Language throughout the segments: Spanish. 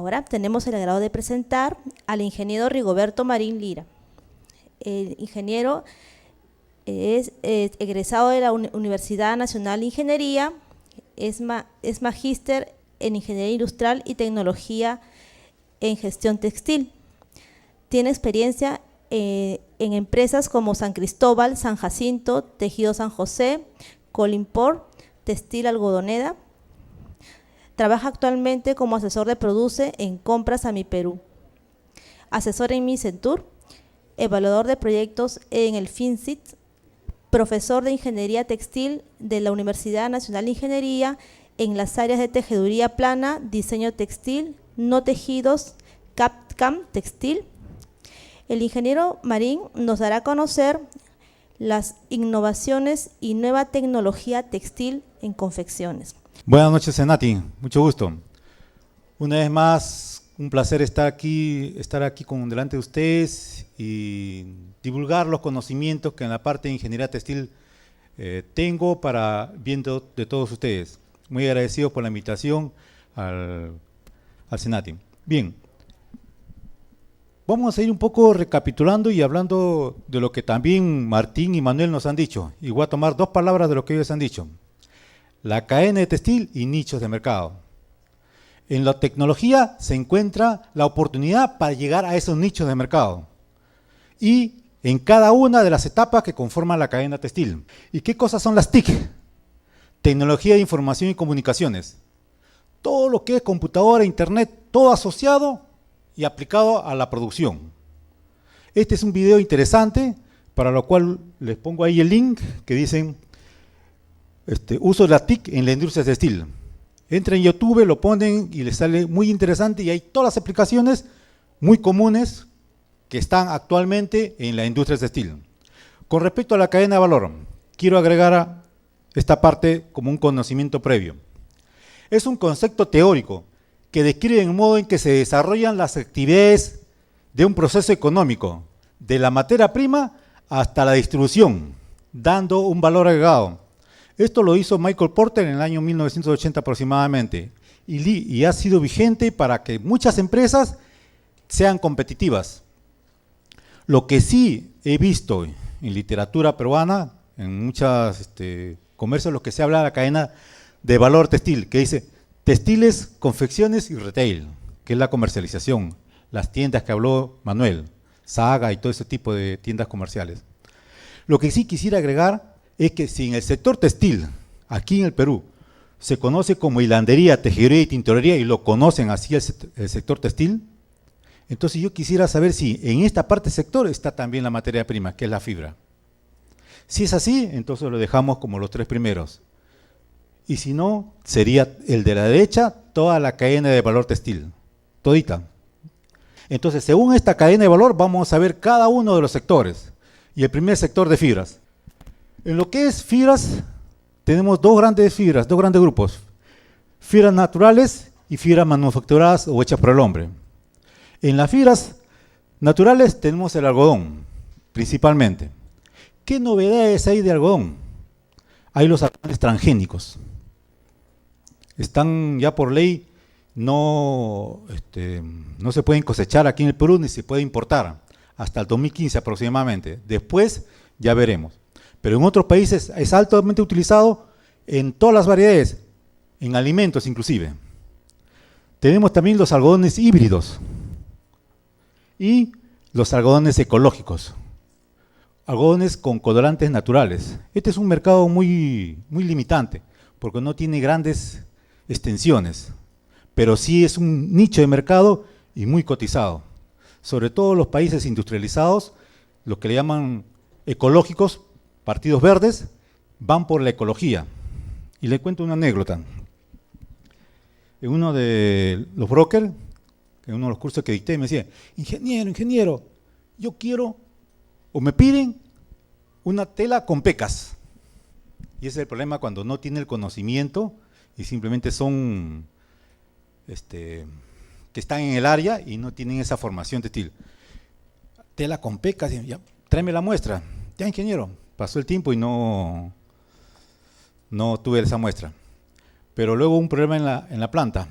Ahora tenemos el agrado de presentar al ingeniero Rigoberto Marín Lira. El ingeniero es egresado de la Universidad Nacional de Ingeniería, es magíster en Ingeniería Industrial y Tecnología en Gestión Textil. Tiene experiencia en empresas como San Cristóbal, San Jacinto, Tejido San José, Colimpor, Textil Algodoneda. Trabaja actualmente como asesor de Produce en Compras a Mi Perú, asesor en Micentur, evaluador de proyectos en el FINSIT, profesor de Ingeniería Textil de la Universidad Nacional de Ingeniería en las áreas de tejeduría plana, diseño textil, no tejidos, CAD/CAM textil. El ingeniero Marín nos dará a conocer las innovaciones y nueva tecnología textil en confecciones. Buenas noches, Senati, mucho gusto. Una vez más, un placer estar aquí delante de ustedes y divulgar los conocimientos que en la parte de ingeniería textil tengo para bien de todos ustedes. Muy agradecido por la invitación al Senati. Bien, vamos a ir un poco recapitulando y hablando de lo que también Martín y Manuel nos han dicho. Y voy a tomar dos palabras de lo que ellos han dicho: la cadena de textil y nichos de mercado. En la tecnología se encuentra la oportunidad para llegar a esos nichos de mercado y en cada una de las etapas que conforman la cadena textil. ¿Y qué cosas son las TIC? Tecnología de Información y Comunicaciones. Todo lo que es computadora, internet, todo asociado y aplicado a la producción. Este es un video interesante, para lo cual les pongo ahí el link que dicen uso de la TIC en la industria textil. Entran en YouTube, lo ponen y les sale muy interesante y hay todas las aplicaciones muy comunes que están actualmente en la industria textil. Con respecto a la cadena de valor, quiero agregar a esta parte como un conocimiento previo. Es un concepto teórico que describe el modo en que se desarrollan las actividades de un proceso económico, de la materia prima hasta la distribución, dando un valor agregado. Esto lo hizo Michael Porter en el año 1980 aproximadamente y ha sido vigente para que muchas empresas sean competitivas. Lo que sí he visto en literatura peruana, en muchos comercios, lo que se habla de la cadena de valor textil, que dice textiles, confecciones y retail, que es la comercialización, las tiendas que habló Manuel, Saga y todo ese tipo de tiendas comerciales. Lo que sí quisiera agregar es que si en el sector textil, aquí en el Perú, se conoce como hilandería, tejeduría y tintorería y lo conocen así el sector textil, entonces yo quisiera saber si en esta parte del sector está también la materia prima, que es la fibra. Si es así, entonces lo dejamos como los tres primeros. Y si no, sería el de la derecha, toda la cadena de valor textil, todita. Entonces, según esta cadena de valor, vamos a ver cada uno de los sectores. Y el primer sector de fibras. En lo que es fibras, tenemos dos grandes grupos. Fibras naturales y fibras manufacturadas o hechas por el hombre. En las fibras naturales tenemos el algodón, principalmente. ¿Qué novedades hay de algodón? Hay los algodones transgénicos. Están ya por ley, no se pueden cosechar aquí en el Perú ni se puede importar, hasta el 2015 aproximadamente. Después ya veremos. Pero en otros países es altamente utilizado en todas las variedades, en alimentos inclusive. Tenemos también los algodones híbridos y los algodones ecológicos, algodones con colorantes naturales. Este es un mercado muy limitante, porque no tiene grandes extensiones, pero sí es un nicho de mercado y muy cotizado. Sobre todo los países industrializados, lo que le llaman ecológicos, partidos verdes, van por la ecología. Y le cuento una anécdota. En uno de los brokers, en uno de los cursos que dicté, me decía: ingeniero, yo quiero, o me piden, una tela con pecas. Y ese es el problema cuando no tiene el conocimiento y simplemente son que están en el área y no tienen esa formación textil. Tela con pecas, ya, tráeme la muestra. Ya, ingeniero. Pasó el tiempo y no tuve esa muestra. Pero luego un problema en la planta.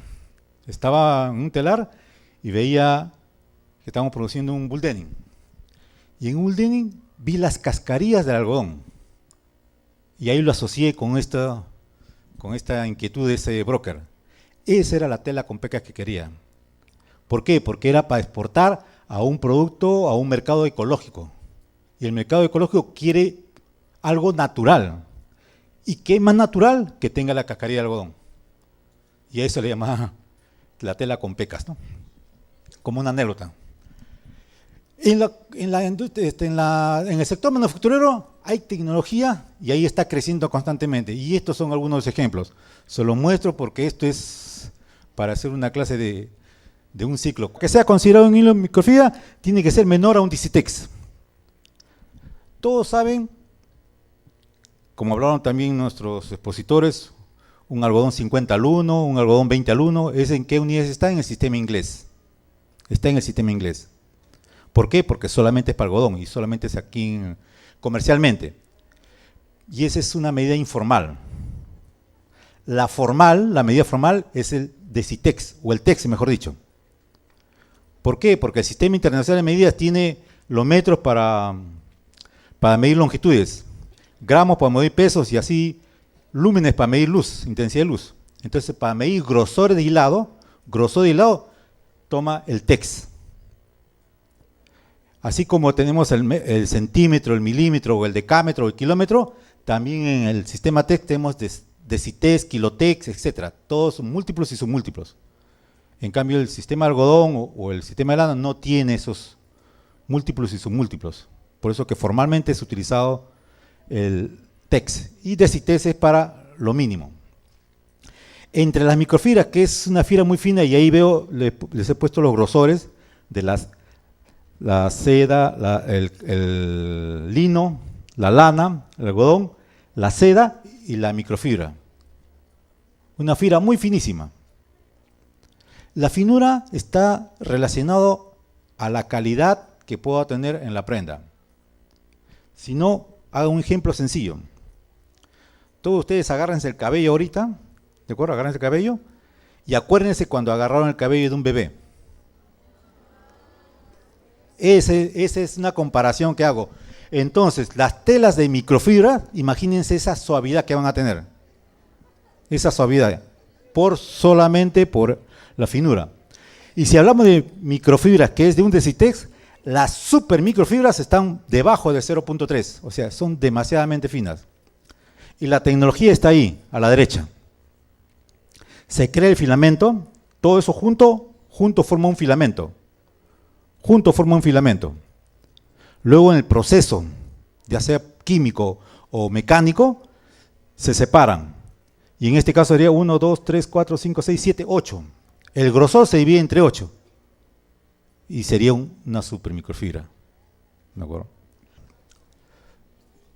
Estaba en un telar y veía que estábamos produciendo un bull denim. Y en un bull denim vi las cascarillas del algodón. Y ahí lo asocié con esta inquietud de ese broker. Esa era la tela con pecas que quería. ¿Por qué? Porque era para exportar a un producto, a un mercado ecológico. Y el mercado ecológico quiere algo natural. ¿Y qué más natural que tenga la cascarilla de algodón? Y a eso le llamaba la tela con pecas, ¿no? Como una anécdota. En el sector manufacturero hay tecnología y ahí está creciendo constantemente. Y estos son algunos de los ejemplos. Se los muestro porque esto es para hacer una clase de un ciclo. Que sea considerado un hilo de microfibra tiene que ser menor a un Dicitex. Todos saben, como hablaron también nuestros expositores, un algodón 50 al 1, un algodón 20 al 1, ¿es en qué unidades está? En el sistema inglés. Está en el sistema inglés. ¿Por qué? Porque solamente es para algodón y solamente es aquí comercialmente. Y esa es una medida informal. La medida formal es el Decitex, o el TEX, mejor dicho. ¿Por qué? Porque el Sistema Internacional de Medidas tiene los metros para medir longitudes, gramos para medir pesos y así lúmenes para medir luz, intensidad de luz. Entonces, para medir grosor de hilado, toma el TEX. Así como tenemos el centímetro, el milímetro, o el decámetro, o el kilómetro, también en el sistema TEX tenemos Decitex, Kilotex, etcétera. Todos son múltiplos y submúltiplos. En cambio, el sistema de algodón o el sistema de lana no tiene esos múltiplos y submúltiplos. Por eso que formalmente es utilizado el TEX. Y Decitex es para lo mínimo. Entre las microfibras, que es una fibra muy fina, y ahí veo, les he puesto los grosores de la seda, el lino, la lana, el algodón, la seda y la microfibra. Una fibra muy finísima. La finura está relacionado a la calidad que pueda tener en la prenda. Si no, haga un ejemplo sencillo. Todos ustedes agárrense el cabello ahorita, ¿de acuerdo? Agárrense el cabello y acuérdense cuando agarraron el cabello de un bebé. Esa es una comparación que hago. Entonces, las telas de microfibra, imagínense esa suavidad que van a tener. Esa suavidad, solamente por la finura. Y si hablamos de microfibras, que es de un Decitex, las super microfibras están debajo de 0.3, o sea, son demasiadamente finas. Y la tecnología está ahí, a la derecha. Se crea el filamento, todo eso junto forma un filamento. Junto forma un filamento. Luego en el proceso, ya sea químico o mecánico, se separan. Y en este caso sería 1, 2, 3, 4, 5, 6, 7, 8. El grosor se divide entre 8. Y sería una supermicrofibra. ¿De acuerdo?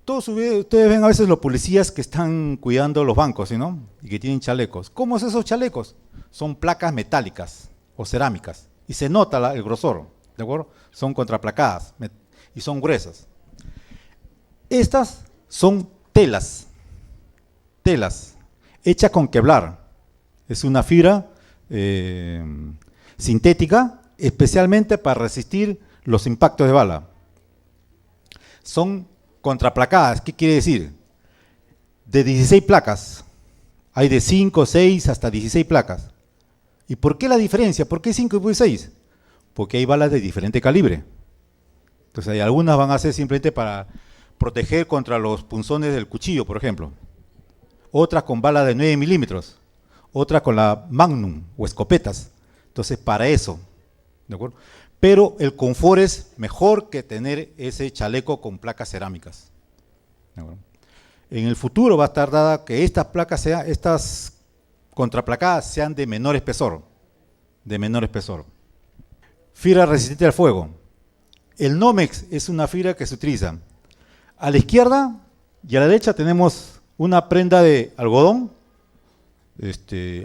Ustedes ven a veces los policías que están cuidando los bancos, ¿sí, no? Y que tienen chalecos. ¿Cómo son esos chalecos? Son placas metálicas o cerámicas. Y se nota el grosor, ¿de acuerdo? Son contraplacadas y son gruesas. Estas son telas hechas con Kevlar. Es una fibra sintética, especialmente para resistir los impactos de bala. Son contraplacadas, ¿qué quiere decir? De 16 placas, hay de 5, 6 hasta 16 placas. ¿Y por qué la diferencia? ¿Por qué 5 y 6? Porque hay balas de diferente calibre. Entonces hay algunas van a ser simplemente para proteger contra los punzones del cuchillo, por ejemplo. Otras con balas de 9 milímetros, otras con la Magnum o escopetas. Entonces para eso, ¿de acuerdo? Pero el confort es mejor que tener ese chaleco con placas cerámicas. ¿De acuerdo? En el futuro va a estar dada que estas contraplacadas sean de menor espesor. Fibra resistente al fuego. El Nomex es una fibra que se utiliza. A la izquierda y a la derecha tenemos una prenda de algodón,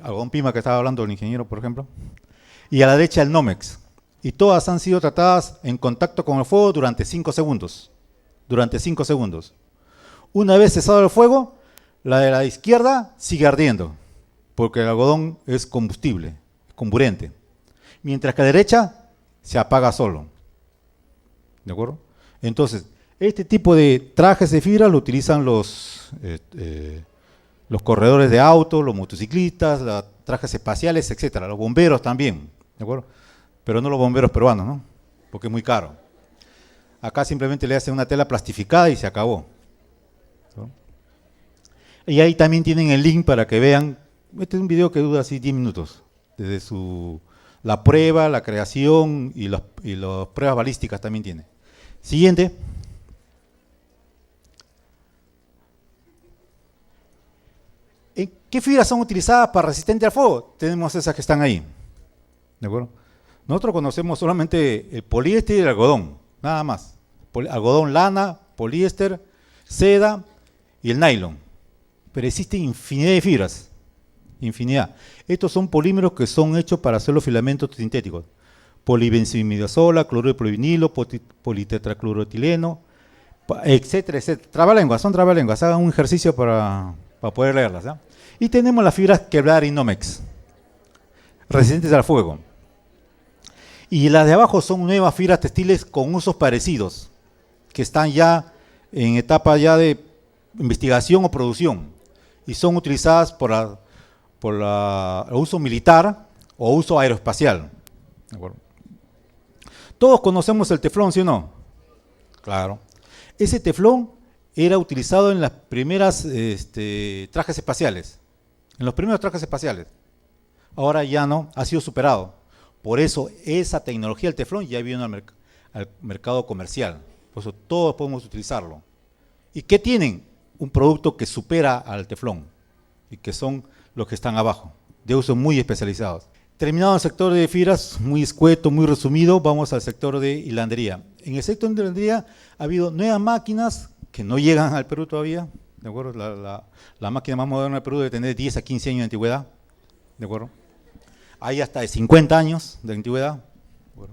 algodón pima que estaba hablando el ingeniero, por ejemplo, y a la derecha el Nomex. Y todas han sido tratadas en contacto con el fuego durante 5 segundos. Una vez cesado el fuego, la de la izquierda sigue ardiendo, porque el algodón es combustible, es comburente. mientras que a la derecha se apaga solo. ¿De acuerdo? Entonces, este tipo de trajes de fibra lo utilizan los corredores de auto, los motociclistas, los trajes espaciales, etcétera, los bomberos también, ¿de acuerdo? Pero no los bomberos peruanos, ¿no? Porque es muy caro. Acá simplemente le hacen una tela plastificada y se acabó. ¿No? Y ahí también tienen el link para que vean. Este es un video que dura así 10 minutos, desde la prueba, la creación y las pruebas balísticas también tiene. Siguiente. ¿Qué fibras son utilizadas para resistente al fuego? Tenemos esas que están ahí. ¿De acuerdo? Nosotros conocemos solamente el poliéster y el algodón, nada más. Algodón, lana, poliéster, seda y el nylon. Pero existen infinidad de fibras. Infinidad. Estos son polímeros que son hechos para hacer los filamentos sintéticos. Polibenzoiimidazola, cloruro de polivinilo, politetracluoroetileno, etcétera, etcétera. Trabalenguas, son trabalenguas. Hagan un ejercicio para poder leerlas. ¿Ya? Y tenemos las fibras Kevlar y Nomex, resistentes al fuego. Y las de abajo son nuevas fibras textiles con usos parecidos, que están ya en etapa ya de investigación o producción, y son utilizadas por uso militar o uso aeroespacial. ¿De acuerdo? Todos conocemos el teflón, ¿sí o no? Claro. Ese teflón era utilizado en las primeras trajes espaciales, en los primeros trajes espaciales. Ahora ya no, ha sido superado. Por eso esa tecnología del teflón ya vino al mercado comercial. Por eso todos podemos utilizarlo. ¿Y qué tienen? Un producto que supera al teflón y que son los que están abajo, de uso muy especializados. Terminado el sector de fibras, muy escueto, muy resumido, vamos al sector de hilandería. En el sector de hilandería ha habido nuevas máquinas que no llegan al Perú todavía, ¿de acuerdo? La máquina más moderna del Perú debe tener 10 a 15 años de antigüedad, ¿de acuerdo? Hay hasta de 50 años de antigüedad. Bueno.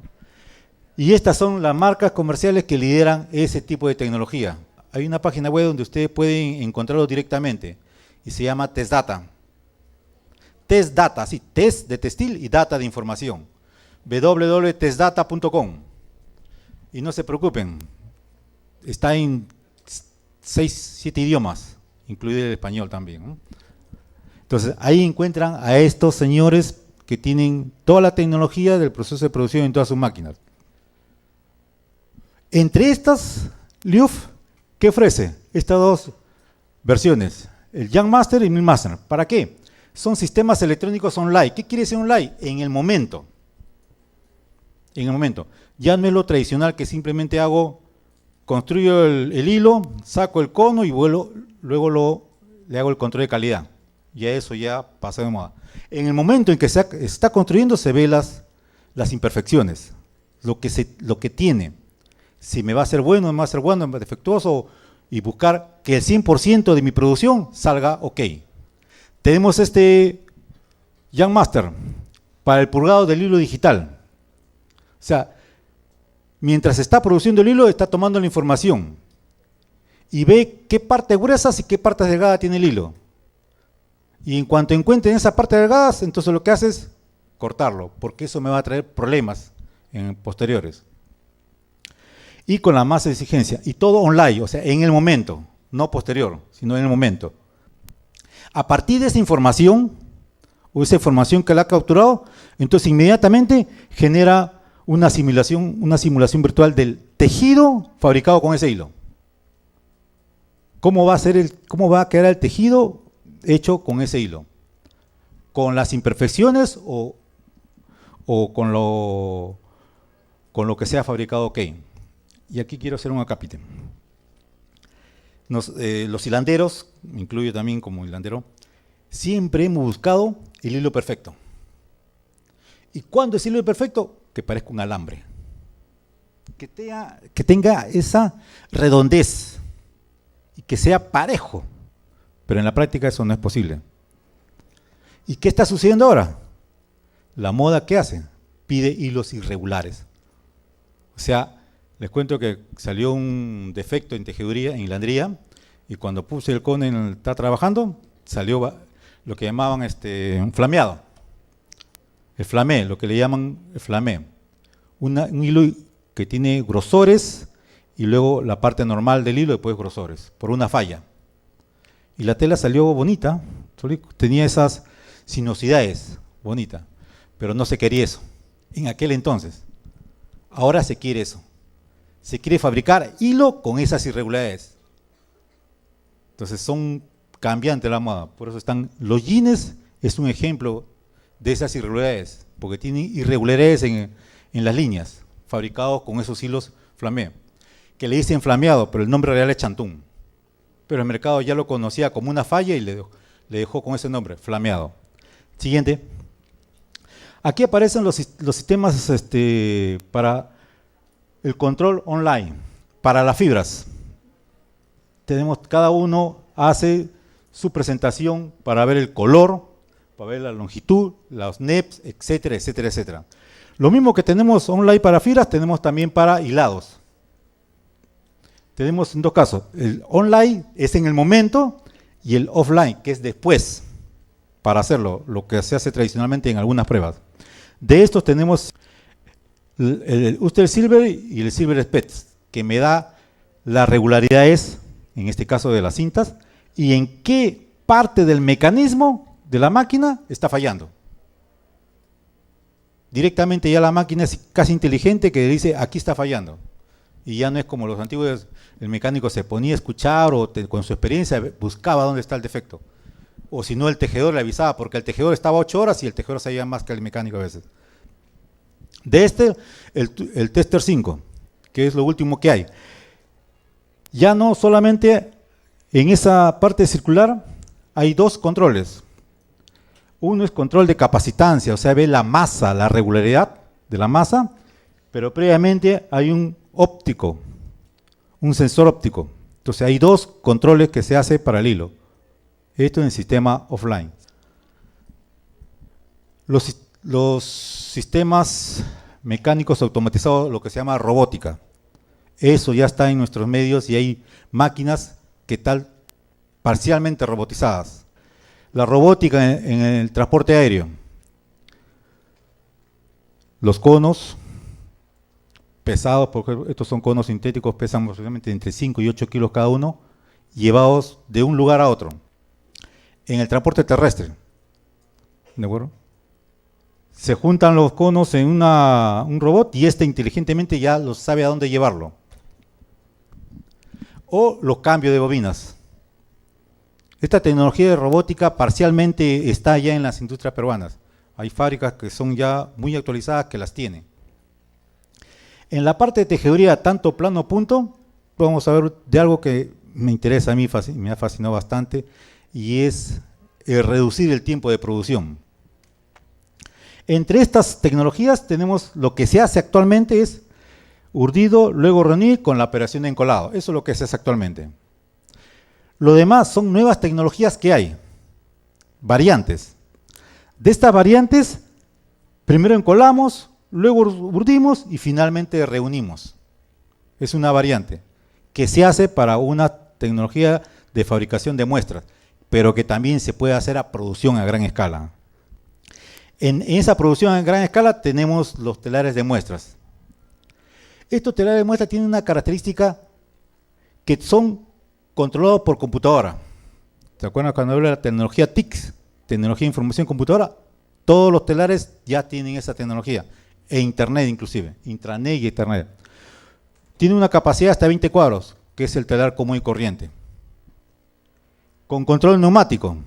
Y estas son las marcas comerciales que lideran ese tipo de tecnología. Hay una página web donde ustedes pueden encontrarlo directamente y se llama TestData. TestData, sí, test de textil y data de información. www.testdata.com. Y no se preocupen, está en 6, 7 idiomas, incluido el español también, ¿no? Entonces, ahí encuentran a estos señores que tienen toda la tecnología del proceso de producción en todas sus máquinas. Entre estas, Liuf, ¿qué ofrece? Estas dos versiones, el Young Master y el Mill Master. ¿Para qué? Son sistemas electrónicos online. ¿Qué quiere decir online? En el momento. En el momento. Ya no es lo tradicional que simplemente construyo el hilo, saco el cono y luego le hago el control de calidad. Ya eso ya pasó de moda. En el momento en que se está construyendo se ve las imperfecciones, lo que tiene. Si me va a ser bueno, no me va a ser bueno, me va a ser defectuoso, y buscar que el 100% de mi producción salga ok. Tenemos este Young Master para el purgado del hilo digital. O sea, mientras está produciendo el hilo, está tomando la información y ve qué partes gruesas y qué partes delgadas tiene el hilo. Y en cuanto encuentren esas partes delgadas, entonces lo que hace es cortarlo, porque eso me va a traer problemas en posteriores. Y con la masa de exigencia, y todo online, o sea, en el momento, no posterior, sino en el momento. A partir de esa información, o esa información que la ha capturado, entonces inmediatamente genera una simulación virtual del tejido fabricado con ese hilo. ¿Cómo va a quedar el tejido hecho con ese hilo? ¿Con las imperfecciones o con lo que sea fabricado ok? Y aquí quiero hacer un acápite. Los hilanderos, me incluyo también como hilandero, siempre hemos buscado el hilo perfecto. ¿Y cuándo es el hilo perfecto? Que parezca un alambre. Que tenga esa redondez y que sea parejo. Pero en la práctica eso no es posible. ¿Y qué está sucediendo ahora? La moda, ¿qué hace? Pide hilos irregulares. O sea, les cuento que salió un defecto en tejeduría, en hilandería, y cuando puse el cono está trabajando, salió lo que llamaban un flameado. El flamé, lo que le llaman el flamé. Un hilo que tiene grosores y luego la parte normal del hilo después grosores, por una falla. Y la tela salió bonita, tenía esas sinuosidades bonitas, pero no se quería eso en aquel entonces. Ahora se quiere eso. Se quiere fabricar hilo con esas irregularidades. Entonces son cambiantes la moda. Por eso están los jeans, es un ejemplo de esas irregularidades, porque tienen irregularidades en las líneas, fabricados con esos hilos flamé, que le dicen flameado, pero el nombre real es chantún. Pero el mercado ya lo conocía como una falla y le dejó con ese nombre, flameado. Siguiente. Aquí aparecen los sistemas para el control online, para las fibras. Cada uno hace su presentación para ver el color, para ver la longitud, los NEPs, etcétera, etcétera, etcétera. Lo mismo que tenemos online para fibras, tenemos también para hilados. Tenemos en dos casos, el online es en el momento y el offline, que es después, para hacerlo, lo que se hace tradicionalmente en algunas pruebas. De estos tenemos el Ulster Silver y el Silver Spets, que me da las regularidades, en este caso de las cintas, y en qué parte del mecanismo de la máquina está fallando. Directamente ya la máquina es casi inteligente que dice, aquí está fallando. Y ya no es como los antiguos, el mecánico se ponía a escuchar o con su experiencia buscaba dónde está el defecto. O si no, el tejedor le avisaba, porque el tejedor estaba 8 horas y el tejedor sabía más que el mecánico a veces. De el Tester 5, que es lo último que hay. Ya no solamente en esa parte circular hay dos controles. Uno es control de capacitancia, o sea, ve la masa, la regularidad de la masa, pero previamente hay un óptico, un sensor óptico. Entonces hay dos controles que se hace para el hilo. Esto en el sistema offline. Los sistemas mecánicos automatizados, lo que se llama robótica. Eso ya está en nuestros medios y hay máquinas que están parcialmente robotizadas. La robótica en el transporte aéreo. Los conos pesados, porque estos son conos sintéticos, pesan aproximadamente entre 5 y 8 kilos cada uno, llevados de un lugar a otro. En el transporte terrestre, ¿de acuerdo? Se juntan los conos en un robot y inteligentemente ya sabe a dónde llevarlo. O los cambios de bobinas. Esta tecnología de robótica parcialmente está ya en las industrias peruanas. Hay fábricas que son ya muy actualizadas que las tienen. En la parte de tejeduría, tanto plano punto, vamos a ver de algo que me interesa a mí, me ha fascinado bastante, y es reducir el tiempo de producción. Entre estas tecnologías tenemos lo que se hace actualmente es urdido, luego reunir con la operación de encolado. Eso es lo que se hace actualmente. Lo demás son nuevas tecnologías que hay, variantes. De estas variantes, primero encolamos, luego urdimos y finalmente reunimos. Es una variante que se hace para una tecnología de fabricación de muestras, pero que también se puede hacer a producción a gran escala. En esa producción a gran escala tenemos los telares de muestras. Estos telares de muestras tienen una característica que son controlados por computadora. ¿Se acuerdan cuando hablo de la tecnología TIC, tecnología de información computadora? Todos los telares ya tienen esa tecnología, e internet inclusive, intranet y internet. Tiene una capacidad hasta 20 cuadros, que es el telar común y corriente. Con control neumático,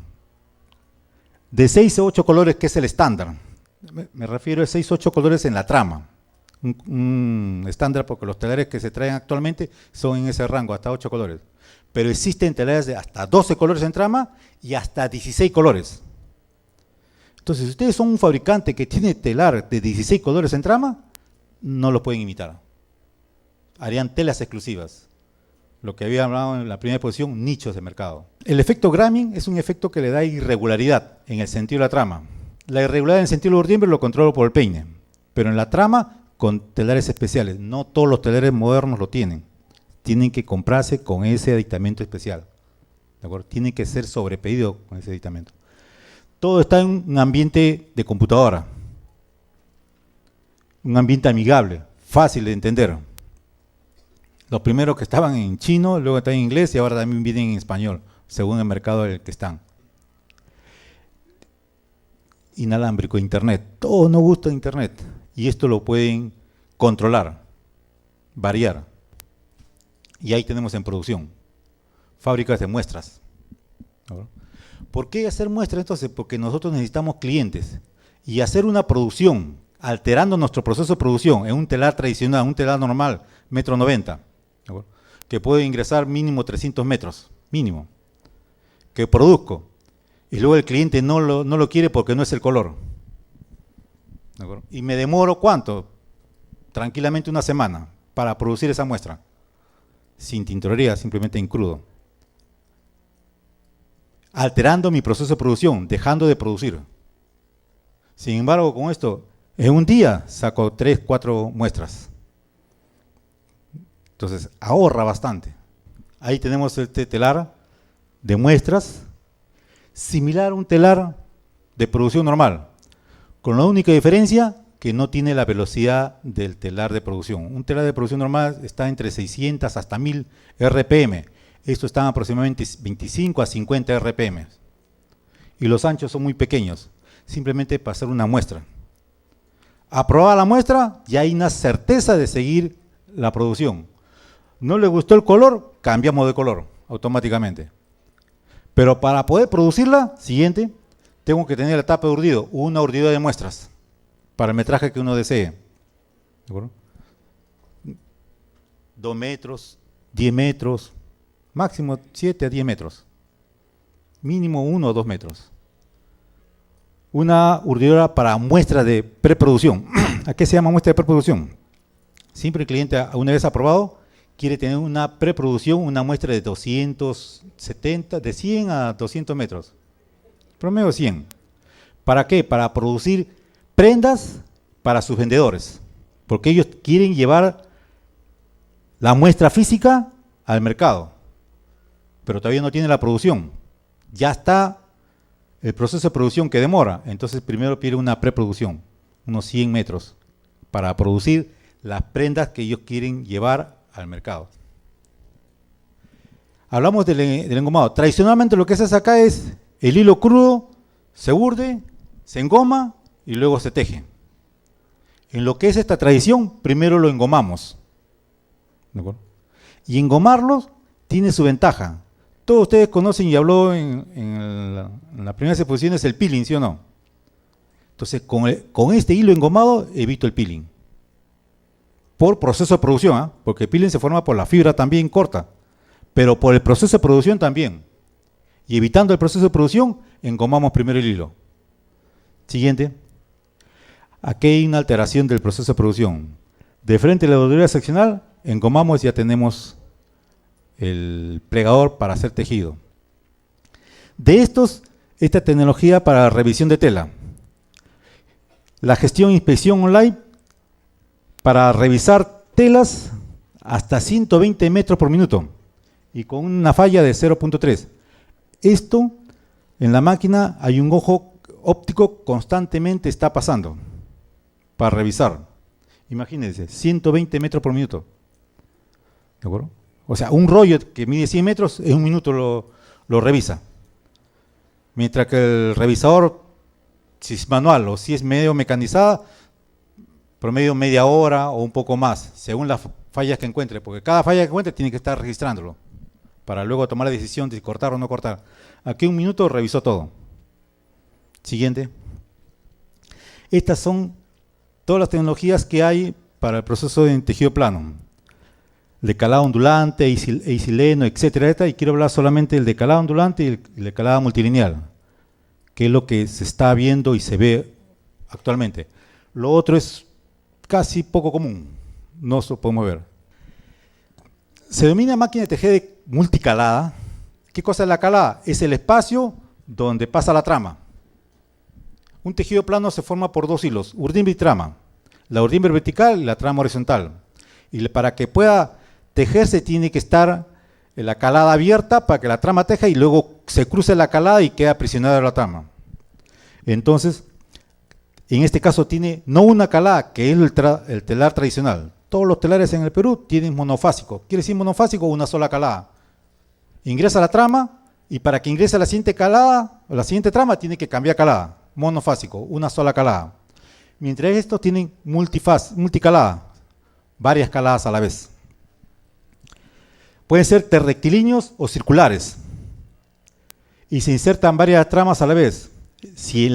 de 6 a 8 colores, que es el estándar. Me refiero a 6 a 8 colores en la trama. Un estándar porque los telares que se traen actualmente son en ese rango, hasta 8 colores. Pero existen telares de hasta 12 colores en trama y hasta 16 colores. Entonces, si ustedes son un fabricante que tiene telar de 16 colores en trama, no lo pueden imitar. Harían telas exclusivas. Lo que había hablado en la primera posición, nichos de mercado. El efecto Gramming es un efecto que le da irregularidad en el sentido de la trama. La irregularidad en el sentido de urdimbre lo controlo por el peine, pero en la trama con telares especiales. No todos los telares modernos lo tienen. Tienen que comprarse con ese aditamento especial. ¿De acuerdo? Tienen que ser sobrepedido con ese aditamento. Todo está en un ambiente de computadora. un ambiente amigable, fácil de entender. Los primeros que estaban en chino, luego están en inglés y ahora también vienen en español, según el mercado en el que están. Inalámbrico, internet. Todos nos gusta internet y esto lo pueden controlar, variar. Y ahí tenemos en producción, fábricas de muestras. ¿Por qué hacer muestras entonces? Porque nosotros necesitamos clientes y hacer una producción, alterando nuestro proceso de producción en un telar tradicional, un telar normal, 1,90 m, que puede ingresar mínimo 300 metros, mínimo, que produzco, y luego el cliente no lo quiere porque no es el color. Y me demoro, ¿cuánto? Tranquilamente una semana para producir esa muestra, sin tintorería, simplemente en crudo. Alterando mi proceso de producción, dejando de producir. Sin embargo, con esto, en un día saco 3, 4 muestras. Entonces, ahorra bastante. Ahí tenemos este telar de muestras, similar a un telar de producción normal, con la única diferencia que no tiene la velocidad del telar de producción. Un telar de producción normal está entre 600 hasta 1000 RPM. Estos están aproximadamente 25 a 50 RPM. Y los anchos son muy pequeños, simplemente para hacer una muestra. Aprobada la muestra, ya hay una certeza de seguir la producción. ¿No le gustó el color? Cambiamos de color automáticamente. Pero para poder producirla, siguiente, tengo que tener la etapa de urdido, una urdidura de muestras, para el metraje que uno desee. ¿De acuerdo? 2 metros, 10 metros, máximo 7 a 10 metros, mínimo 1 o 2 metros. Una urdidura para muestra de preproducción. ¿A qué se llama muestra de preproducción? Siempre el cliente, una vez aprobado, quiere tener una preproducción, una muestra de 270, de 100 a 200 metros, promedio 100. ¿Para qué? Para producir prendas para sus vendedores, porque ellos quieren llevar la muestra física al mercado, pero todavía no tiene la producción. Ya está el proceso de producción que demora, entonces primero pide una preproducción, unos 100 metros, para producir las prendas que ellos quieren llevar al mercado. Hablamos del engomado. Tradicionalmente lo que se hace acá es el hilo crudo, se urde, se engoma y luego se teje. En lo que es esta tradición, primero lo engomamos. ¿De acuerdo? Y engomarlos tiene su ventaja. Todos ustedes conocen y habló en la primera exposición es el peeling, ¿sí o no? Entonces, con este hilo engomado evito el peeling. Por proceso de producción, porque el peeling se forma por la fibra también corta, pero por el proceso de producción también. Y evitando el proceso de producción, engomamos primero el hilo. Siguiente. Aquí hay una alteración del proceso de producción. De frente a la bordura seccional, engomamos y ya tenemos el plegador para hacer tejido. De esta tecnología para revisión de tela. La gestión e inspección online para revisar telas hasta 120 metros por minuto y con una falla de 0.3. Esto en la máquina hay un ojo óptico constantemente está pasando para revisar. Imagínense, 120 metros por minuto. ¿De acuerdo? O sea, un rollo que mide 100 metros, en un minuto lo revisa. Mientras que el revisador, si es manual o si es medio mecanizada, promedio media hora o un poco más, según las fallas que encuentre, porque cada falla que encuentre tiene que estar registrándolo, para luego tomar la decisión de si cortar o no cortar. Aquí un minuto revisó todo. Siguiente. Estas son todas las tecnologías que hay para el proceso de tejido plano. Decalado ondulante, eisileno, etcétera, y quiero hablar solamente del decalado ondulante y el decalado multilineal, que es lo que se está viendo y se ve actualmente. Lo otro es casi poco común, no se podemos ver. Se denomina máquina de tejer multicalada. ¿Qué cosa es la calada? Es el espacio donde pasa la trama. Un tejido plano se forma por dos hilos, urdimbre y trama. La urdimbre vertical y la trama horizontal. Y para que pueda tejerse tiene que estar la calada abierta para que la trama teja y luego se cruce la calada y queda aprisionada la trama. Entonces, En este caso tiene no una calada, que es el telar tradicional. Todos los telares en el Perú tienen monofásico. Quiere decir monofásico, una sola calada. Ingresa la trama y para que ingrese la siguiente calada, o la siguiente trama, tiene que cambiar calada. Monofásico, una sola calada. Mientras estos tienen multicalada, varias caladas a la vez. Pueden ser rectilíneos o circulares. Y se insertan varias tramas a la vez. Si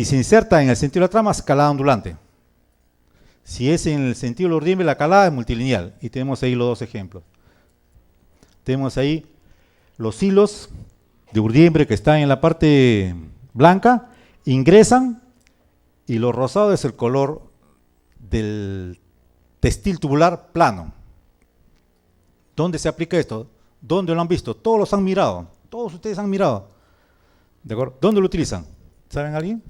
se inserta en el sentido de la trama, es calada ondulante. Si es en el sentido de la urdimbre, la calada es multilineal. Y tenemos ahí los dos ejemplos. Tenemos ahí los hilos de urdimbre que están en la parte blanca, ingresan y lo rosado es el color del textil tubular plano. ¿Dónde se aplica esto? ¿Dónde lo han visto? Todos los han mirado. Todos ustedes han mirado. ¿De acuerdo? ¿Dónde lo utilizan? ¿Saben alguien?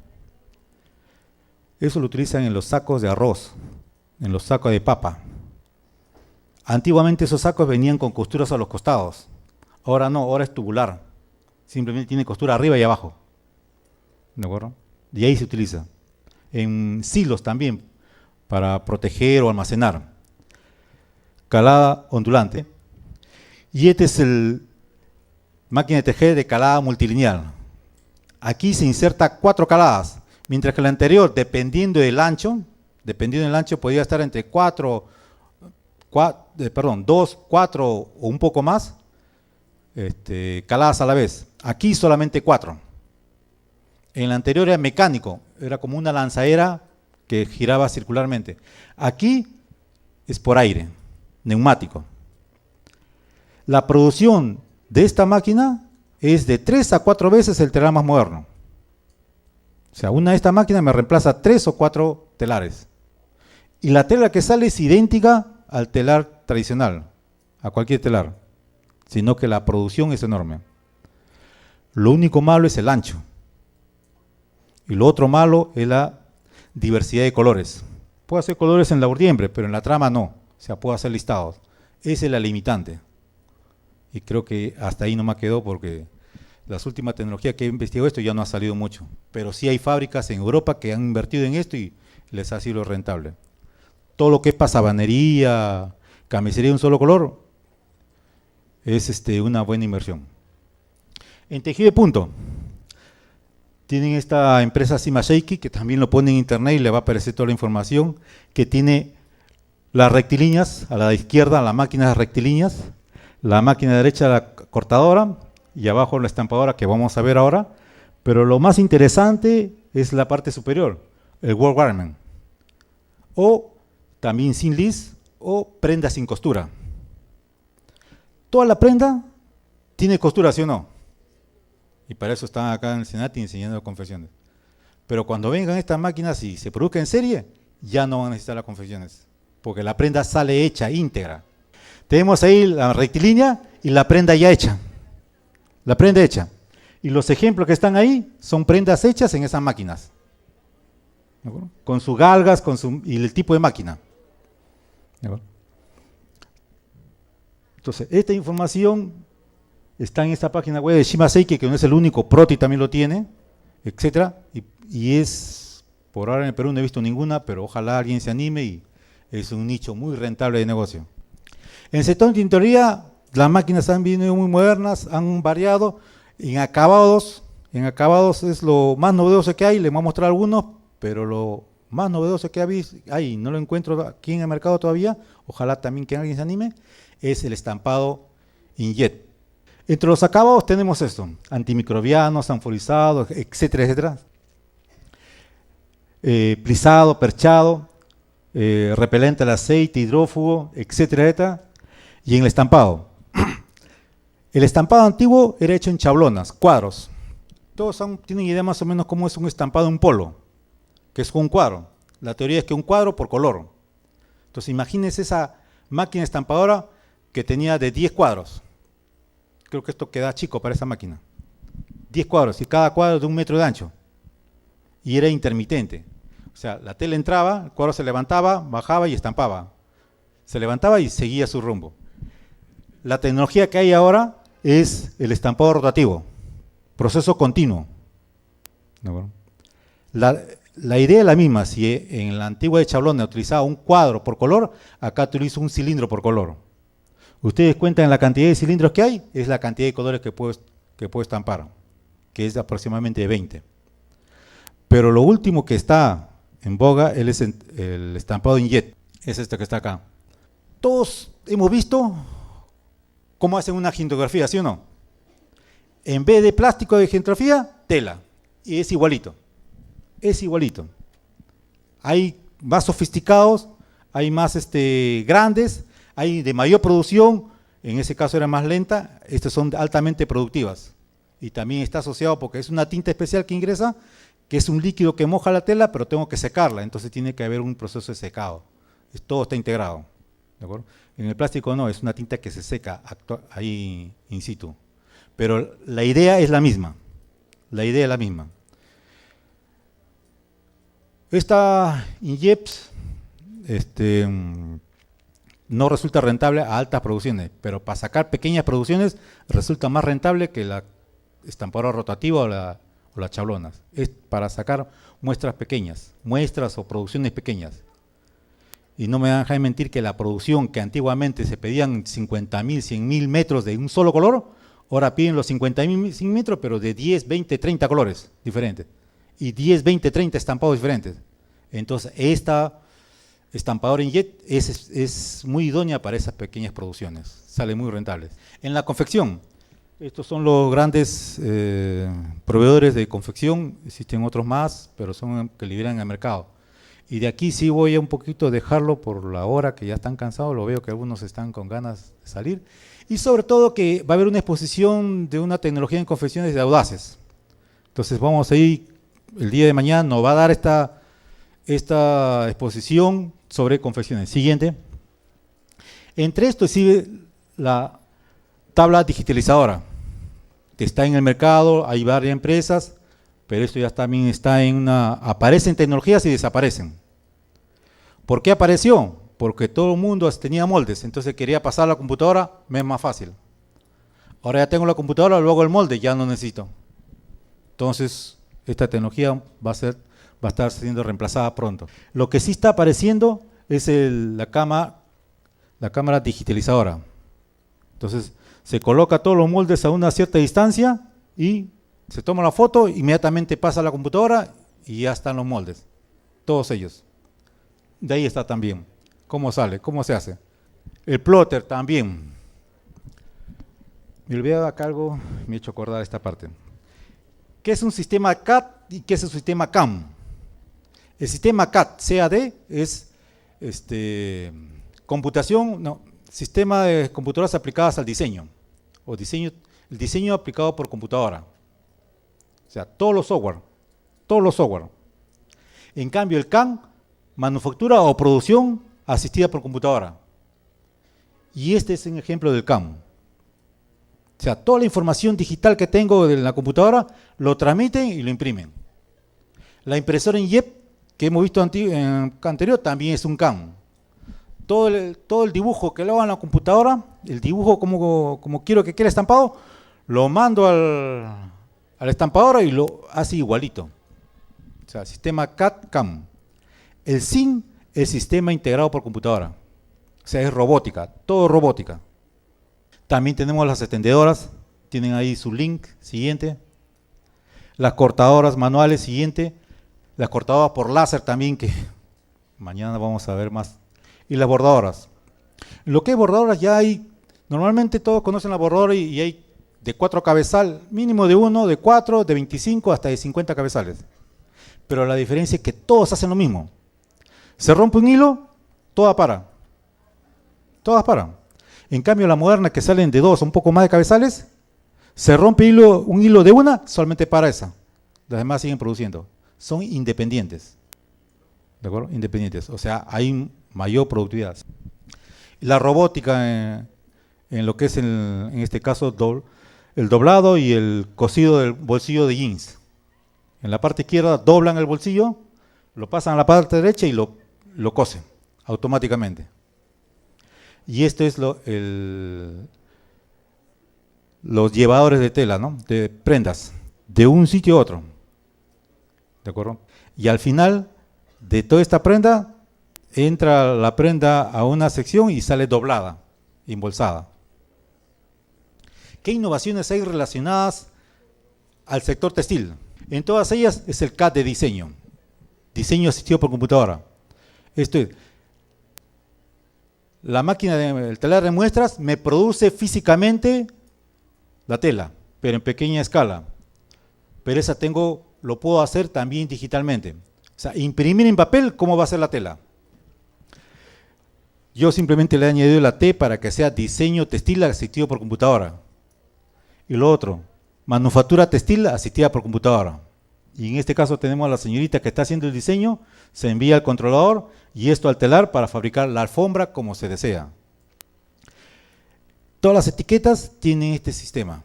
Eso lo utilizan en los sacos de arroz, en los sacos de papa. Antiguamente esos sacos venían con costuras a los costados. Ahora no, ahora es tubular. Simplemente tiene costura arriba y abajo. ¿De acuerdo? Y ahí se utiliza. En silos también, para proteger o almacenar. Calada ondulante. Y este es el máquina de tejer de calada multilineal. Aquí se inserta 4 caladas, mientras que la anterior, dependiendo del ancho, podía estar entre 2, 4 o un poco más caladas a la vez. Aquí solamente 4. En la anterior era mecánico, era como una lanzadera que giraba circularmente. Aquí es por aire, neumático. La producción de esta máquina es de 3 a 4 veces el telar más moderno. O sea, una de estas máquinas me reemplaza 3 o 4 telares. Y la tela que sale es idéntica al telar tradicional, a cualquier telar, sino que la producción es enorme. Lo único malo es el ancho. Y lo otro malo es la diversidad de colores. Puedo hacer colores en la urdimbre, pero en la trama no. O sea, puedo hacer listados. Esa es la limitante. Y creo que hasta ahí no me quedó porque las últimas tecnologías que he investigado esto ya no ha salido mucho. Pero sí hay fábricas en Europa que han invertido en esto y les ha sido rentable. Todo lo que es pasabanería, camisería de un solo color, es una buena inversión. En tejido de punto, tienen esta empresa Simasheiki, que también lo pone en internet y le va a aparecer toda la información, que tiene las rectilíneas, a la izquierda la máquina de rectilíneas, la máquina derecha la cortadora y abajo la estampadora que vamos a ver ahora, pero lo más interesante es la parte superior, el World Garment, o también sin lis o prenda sin costura. Toda la prenda tiene costura, ¿sí o no? Y para eso están acá en el Senati enseñando confecciones. Pero cuando vengan estas máquinas y se produzcan en serie, ya no van a necesitar las confecciones, porque la prenda sale hecha, íntegra. Tenemos ahí la rectilínea y la prenda ya hecha. La prenda hecha. Y los ejemplos que están ahí son prendas hechas en esas máquinas. ¿De acuerdo? Con sus galgas y el tipo de máquina. ¿De acuerdo? Entonces, esta información está en esta página web de Shimaseki, que no es el único, Proti también lo tiene, etcétera, y es, por ahora en el Perú no he visto ninguna, pero ojalá alguien se anime y es un nicho muy rentable de negocio. En el sector de tintorería, las máquinas han venido muy modernas, han variado, en acabados es lo más novedoso que hay, les voy a mostrar algunos, pero lo más novedoso que hay, no lo encuentro aquí en el mercado todavía, ojalá también que alguien se anime, es el estampado inkjet. Entre los acabados tenemos esto, antimicrobianos, anforizados, etcétera, etcétera. Plisado, perchado, repelente al aceite, hidrófugo, etcétera, etcétera. Y en el estampado. El estampado antiguo era hecho en chablonas, cuadros. Todos tienen idea más o menos cómo es un estampado en un polo, que es un cuadro. La teoría es que un cuadro por color. Entonces imagínense esa máquina estampadora que tenía de 10 cuadros. Creo que esto queda chico para esa máquina. 10 cuadros y cada cuadro de 1 metro de ancho. Y era intermitente. O sea, la tela entraba, el cuadro se levantaba, bajaba y estampaba. Se levantaba y seguía su rumbo. La tecnología que hay ahora es el estampado rotativo, proceso continuo. la idea es la misma. Si en la antigua de Chablona utilizaba un cuadro por color, acá utilizo un cilindro por color. Ustedes cuentan la cantidad de cilindros que hay, es la cantidad de colores que puedo estampar, que es aproximadamente 20. Pero lo último que está en boga es el estampado inkjet, es este que está acá. Todos hemos visto cómo hacen una gintografía, ¿sí o no? En vez de plástico de gintografía, tela. Y es igualito. Es igualito. Hay más sofisticados, hay más grandes, hay de mayor producción, en ese caso era más lenta, estas son altamente productivas. Y también está asociado porque es una tinta especial que ingresa, que es un líquido que moja la tela, pero tengo que secarla, entonces tiene que haber un proceso de secado. Todo está integrado. ¿De acuerdo? En el plástico no, es una tinta que se seca ahí in situ. Pero la idea es la misma. La idea es la misma. Esta Injeps no resulta rentable a altas producciones, pero para sacar pequeñas producciones resulta más rentable que la estampadora rotativa o las chablonas. Es para sacar muestras pequeñas, muestras o producciones pequeñas. Y no me van a dejar mentir que la producción que antiguamente se pedían 50.000, 100.000 metros de un solo color, ahora piden los 50.000 metros, pero de 10, 20, 30 colores diferentes. Y 10, 20, 30 estampados diferentes. Entonces, esta estampadora inkjet es muy idónea para esas pequeñas producciones. Sale muy rentables. En la confección, estos son los grandes proveedores de confección. Existen otros más, pero son que lideran el mercado. Y de aquí sí voy a un poquito dejarlo por la hora que ya están cansados, lo veo que algunos están con ganas de salir. Y sobre todo que va a haber una exposición de una tecnología en confecciones de Audaces. Entonces vamos a ir, el día de mañana nos va a dar esta exposición sobre confecciones. Siguiente. Entre esto sigue la tabla digitalizadora, que está en el mercado, hay varias empresas, pero esto ya también está aparecen tecnologías y desaparecen. ¿Por qué apareció? Porque todo el mundo tenía moldes, entonces quería pasar a la computadora, me es más fácil. Ahora ya tengo la computadora, luego el molde, ya no necesito. Entonces, esta tecnología va a estar siendo reemplazada pronto. Lo que sí está apareciendo es la cámara digitalizadora. Entonces, se coloca todos los moldes a una cierta distancia y se toma la foto, inmediatamente pasa a la computadora y ya están los moldes, todos ellos. De ahí está también. ¿Cómo sale? ¿Cómo se hace? El plotter también. Me olvidé acá algo, me he hecho acordar esta parte. ¿Qué es un sistema CAD y qué es un sistema CAM? El sistema CAD, CAD, es sistema de computadoras aplicadas al diseño, o el diseño aplicado por computadora. O sea, todos los software. En cambio, el CAM, manufactura o producción asistida por computadora. Y este es un ejemplo del CAM. O sea, toda la información digital que tengo de la computadora lo transmiten y lo imprimen. La impresora inkjet que hemos visto anterior también es un CAM. Todo el dibujo que lo hago en la computadora, el dibujo como quiero que quede estampado, lo mando al estampador y lo hace igualito. O sea, sistema CAD-CAM. El SIM es sistema integrado por computadora. O sea, es robótica, todo robótica. También tenemos las extendedoras, tienen ahí su link, siguiente. Las cortadoras manuales, siguiente. Las cortadoras por láser también, que mañana vamos a ver más. Y las bordadoras. Lo que es bordadoras ya hay, normalmente todos conocen la bordadora y hay de 4 cabezales, mínimo de 1, de 4, de 25 hasta de 50 cabezales. Pero la diferencia es que todos hacen lo mismo. Se rompe un hilo, todas paran. Todas paran. En cambio, la moderna que salen de 2 o un poco más de cabezales, se rompe un hilo de una, solamente para esa. Las demás siguen produciendo. Son independientes. ¿De acuerdo? Independientes. O sea, hay mayor productividad. La robótica en lo que es en este caso el doblado y el cosido del bolsillo de jeans. En la parte izquierda doblan el bolsillo, lo pasan a la parte derecha y lo cosen automáticamente. Y esto es los llevadores de tela, ¿no? De prendas, de un sitio a otro. ¿de acuerdo? Y al final de toda esta prenda, entra la prenda a una sección y sale doblada, embolsada. ¿Qué innovaciones hay relacionadas al sector textil? En todas ellas es el CAD de diseño asistido por computadora. Esto es, la máquina del telar de muestras me produce físicamente la tela, pero en pequeña escala. Pero esa lo puedo hacer también digitalmente. O sea, imprimir en papel, ¿cómo va a ser la tela? Yo simplemente le he añadido la T para que sea diseño textil asistido por computadora. Y lo otro, manufactura textil asistida por computadora. Y en este caso tenemos a la señorita que está haciendo el diseño, se envía al controlador y esto al telar para fabricar la alfombra como se desea. Todas las etiquetas tienen este sistema,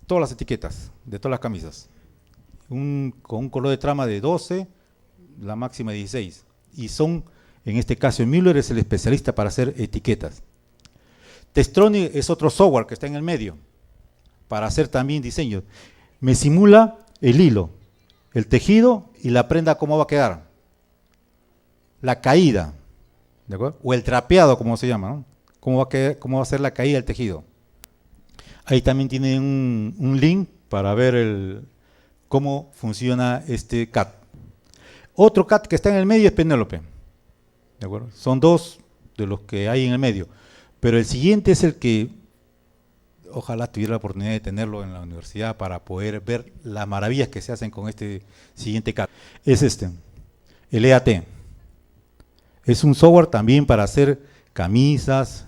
todas las etiquetas de todas las camisas. Con un color de trama de 12, la máxima de 16. Y en este caso, Müller es el especialista para hacer etiquetas. Textronic es otro software que está en el medio, para hacer también diseños. Me simula el hilo, el tejido y la prenda cómo va a quedar. La caída, ¿de acuerdo? O el trapeado, como se llama, ¿no? Cómo va a ser la caída del tejido. Ahí también tiene un link para ver cómo funciona este CAD. Otro CAD que está en el medio es Penélope, ¿de acuerdo? Son dos de los que hay en el medio, pero el siguiente es el que ojalá tuviera la oportunidad de tenerlo en la universidad para poder ver las maravillas que se hacen con este siguiente CAD. Es el EAT. Es un software también para hacer camisas,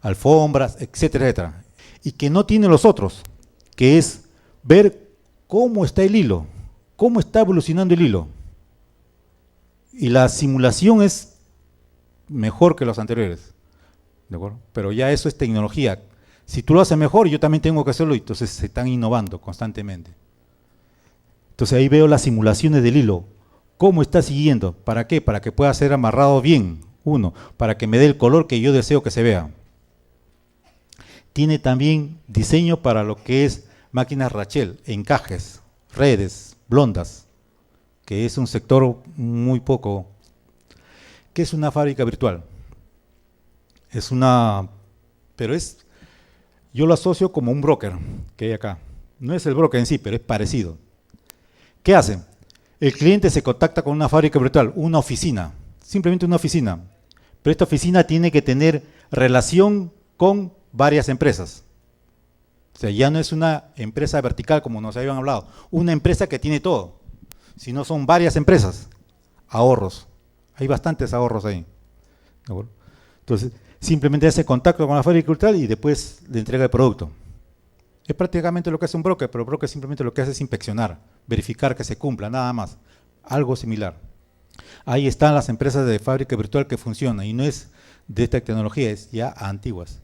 alfombras, etcétera, etcétera. Y que no tiene los otros, que es ver cómo está el hilo, cómo está evolucionando el hilo. Y la simulación es mejor que los anteriores, ¿de acuerdo? Pero ya eso es tecnología. Si tú lo haces mejor, yo también tengo que hacerlo, y entonces se están innovando constantemente. Entonces ahí veo las simulaciones del hilo, cómo está siguiendo, ¿para qué? Para que pueda ser amarrado bien, para que me dé el color que yo deseo que se vea. Tiene también diseño para lo que es máquinas Rachel, encajes, redes, blondas, que es un sector muy poco. ¿Qué es una fábrica virtual? Yo lo asocio como un broker que hay acá. No es el broker en sí, pero es parecido. ¿Qué hace? El cliente se contacta con una fábrica virtual, una oficina, simplemente una oficina. Pero esta oficina tiene que tener relación con varias empresas. O sea, ya no es una empresa vertical como nos habían hablado, una empresa que tiene todo, sino son varias empresas. Ahorros, hay bastantes ahorros ahí. ¿De acuerdo? Entonces, simplemente hace contacto con la fábrica virtual y después le entrega el producto. Es prácticamente lo que hace un broker, pero el broker simplemente lo que hace es inspeccionar, verificar que se cumpla, nada más. Algo similar. Ahí están las empresas de fábrica virtual que funcionan, y no es de esta tecnología, es ya antiguas,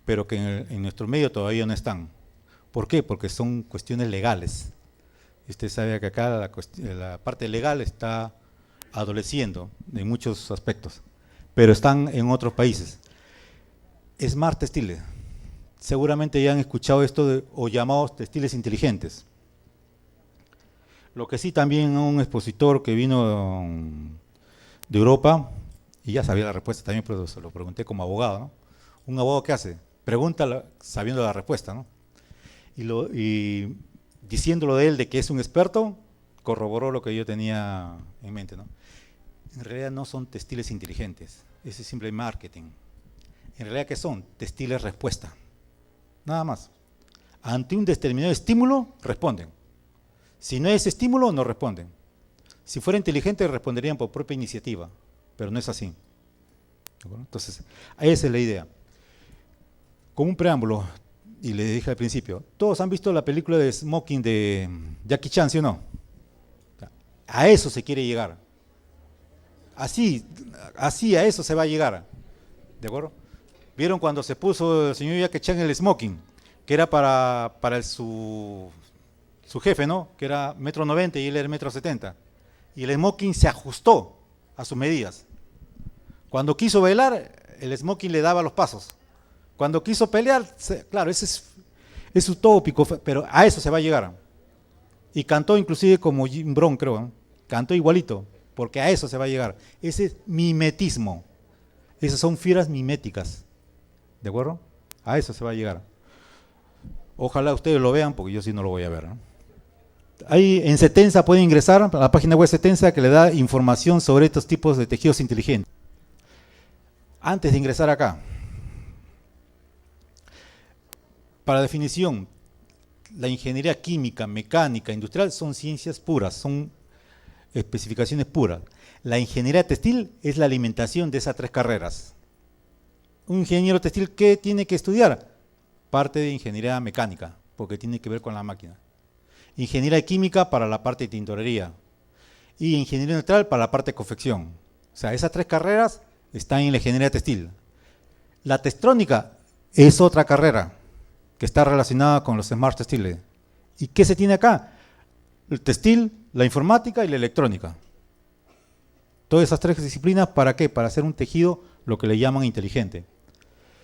pero que en nuestro medio todavía no están. ¿Por qué? Porque son cuestiones legales. Usted sabe que acá la parte legal está adoleciendo en muchos aspectos, pero están en otros países. Smart Textiles. Seguramente ya han escuchado esto o llamados textiles inteligentes. Lo que sí, también un expositor que vino de Europa, y ya sabía la respuesta también, pero se lo pregunté como abogado, ¿no? Un abogado, ¿qué hace? Pregunta sabiendo la respuesta, ¿no? Y diciéndolo de él de que es un experto, corroboró lo que yo tenía en mente, ¿no? En realidad no son textiles inteligentes, ese es simple marketing. En realidad, ¿qué son? Textiles respuesta. Nada más. Ante un determinado estímulo, responden. Si no es estímulo, no responden. Si fuera inteligente, responderían por propia iniciativa, pero no es así. Entonces, esa es la idea. Como un preámbulo, y le dije al principio, todos han visto la película de Smoking de Jackie Chan, ¿sí o no? A eso se quiere llegar. Así a eso se va a llegar. ¿De acuerdo? ¿Vieron cuando se puso el señor Jackie Chan el smoking? Que era para su jefe, ¿no? Que era 1,90 m y él era 1,70 m. Y el smoking se ajustó a sus medidas. Cuando quiso bailar, el smoking le daba los pasos. Cuando quiso pelear, claro, ese es utópico, pero a eso se va a llegar. Y cantó inclusive como Jim Brown, creo, ¿no? Cantó igualito, porque a eso se va a llegar. Ese es mimetismo. Esas son fibras miméticas, ¿de acuerdo? A eso se va a llegar. Ojalá ustedes lo vean, porque yo sí no lo voy a ver, ¿no? Ahí en Setensa pueden ingresar a la página web Setensa, que le da información sobre estos tipos de tejidos inteligentes. Antes de ingresar acá, para definición, la ingeniería química, mecánica, industrial son ciencias puras, son especificaciones puras. La ingeniería textil es la alimentación de esas tres carreras. Un ingeniero textil, ¿qué tiene que estudiar? Parte de ingeniería mecánica, porque tiene que ver con la máquina. Ingeniería química para la parte de tintorería. Y ingeniería industrial para la parte de confección. O sea, esas tres carreras están en la ingeniería textil. La textrónica es otra carrera que está relacionada con los smart textiles. ¿Y qué se tiene acá? El textil, la informática y la electrónica. Todas esas tres disciplinas, ¿para qué? Para hacer un tejido, lo que le llaman inteligente.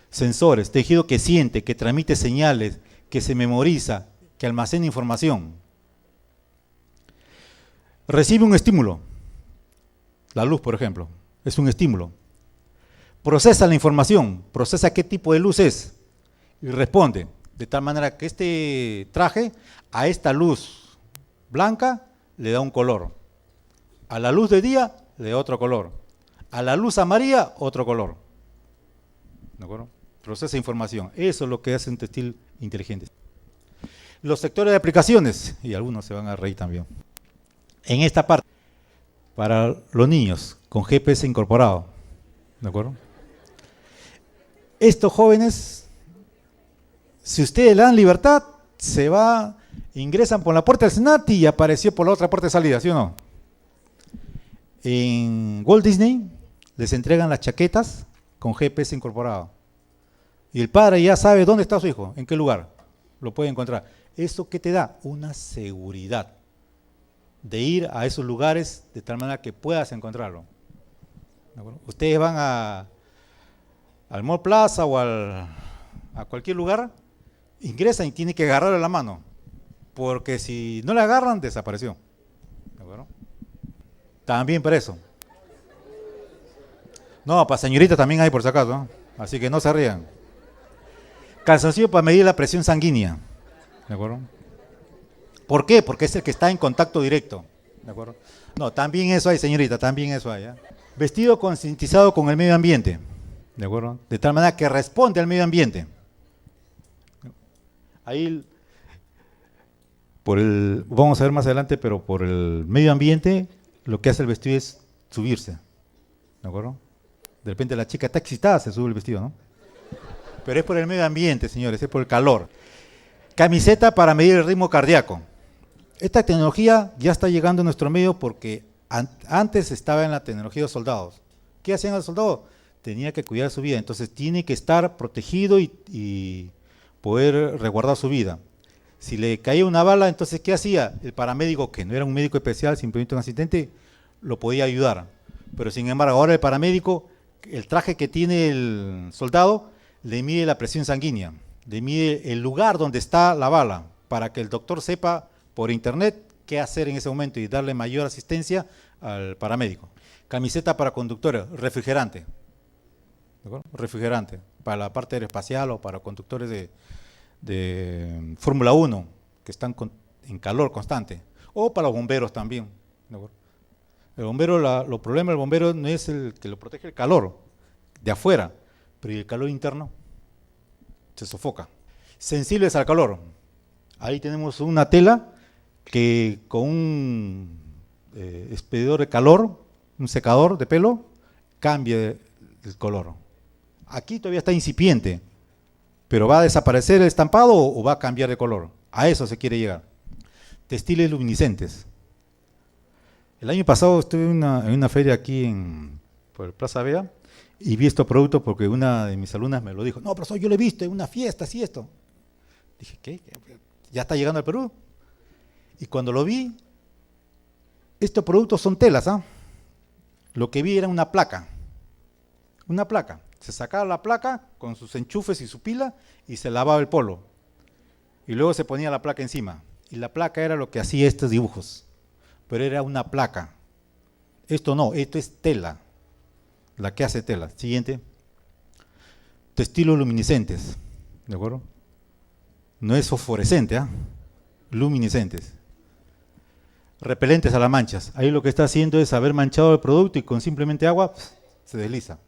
Sensores, tejido que siente, que transmite señales, que se memoriza, que almacena información. Recibe un estímulo. La luz, por ejemplo, es un estímulo. Procesa la información, procesa qué tipo de luz es y responde. De tal manera que este traje a esta luz blanca le da un color. A la luz de día le da otro color. A la luz amarilla, otro color. ¿De acuerdo? Procesa información. Eso es lo que hace un textil inteligente. Los sectores de aplicaciones, y algunos se van a reír también. En esta parte, para los niños con GPS incorporado. ¿De acuerdo? Estos jóvenes, si ustedes le dan libertad, ingresan por la puerta del Senati y apareció por la otra puerta de salida, ¿sí o no? En Walt Disney les entregan las chaquetas con GPS incorporado. Y el padre ya sabe dónde está su hijo, en qué lugar lo puede encontrar. ¿Eso qué te da? Una seguridad de ir a esos lugares de tal manera que puedas encontrarlo. ¿De acuerdo? Ustedes van al Mall Plaza o a cualquier lugar, ingresan y tienen que agarrarle la mano, porque si no le agarran, desapareció. ¿De acuerdo? También para eso. No, para señorita también hay por si acaso, ¿no? Así que no se rían. Calzoncillo para medir la presión sanguínea. ¿De acuerdo? ¿Por qué? Porque es el que está en contacto directo. ¿De acuerdo? No, también eso hay, señorita, también eso hay. Vestido concientizado con el medio ambiente. ¿De acuerdo? De tal manera que responde al medio ambiente. Ahí, vamos a ver más adelante, pero por el medio ambiente, lo que hace el vestido es subirse. ¿De acuerdo? De repente la chica está excitada, se sube el vestido, ¿no? Pero es por el medio ambiente, señores, es por el calor. Camiseta para medir el ritmo cardíaco. Esta tecnología ya está llegando a nuestro medio porque antes estaba en la tecnología de los soldados. ¿Qué hacían los soldados? Tenía que cuidar su vida, entonces tiene que estar protegido y poder resguardar su vida. Si le caía una bala, entonces ¿qué hacía? El paramédico, que no era un médico especial, simplemente un asistente, lo podía ayudar. Pero sin embargo, ahora el paramédico, el traje que tiene el soldado, le mide la presión sanguínea, le mide el lugar donde está la bala, para que el doctor sepa por internet qué hacer en ese momento y darle mayor asistencia al paramédico. Camiseta para conductores, refrigerante. ¿De acuerdo? Refrigerante, para la parte aeroespacial o para conductores de Fórmula 1, que están en calor constante, o para los bomberos también. ¿De acuerdo? El bombero, los problemas del bombero no es el que lo protege el calor de afuera, pero el calor interno se sofoca. Sensibles al calor. Ahí tenemos una tela que con un expedidor de calor, un secador de pelo, cambia el color. Aquí todavía está incipiente, pero ¿va a desaparecer el estampado o va a cambiar de color? A eso se quiere llegar. Textiles luminiscentes. El año pasado estuve en una feria aquí por Plaza Vea y vi estos productos porque una de mis alumnas me lo dijo. No, profesor, yo lo he visto en una fiesta, así esto. Dije, ¿qué? ¿Ya está llegando al Perú? Y cuando lo vi, estos productos son telas, ¿ah? Lo que vi era una placa. Una placa. Se sacaba la placa con sus enchufes y su pila y se lavaba el polo. Y luego se ponía la placa encima. y la placa era lo que hacía estos dibujos, pero era una placa. Esto no, esto es tela, la que hace tela. Siguiente. Textiles luminiscentes, ¿de acuerdo? No es fosforescente, ¿ah? Luminiscentes. Repelentes a las manchas. Ahí lo que está haciendo es haber manchado el producto y con simplemente agua se desliza.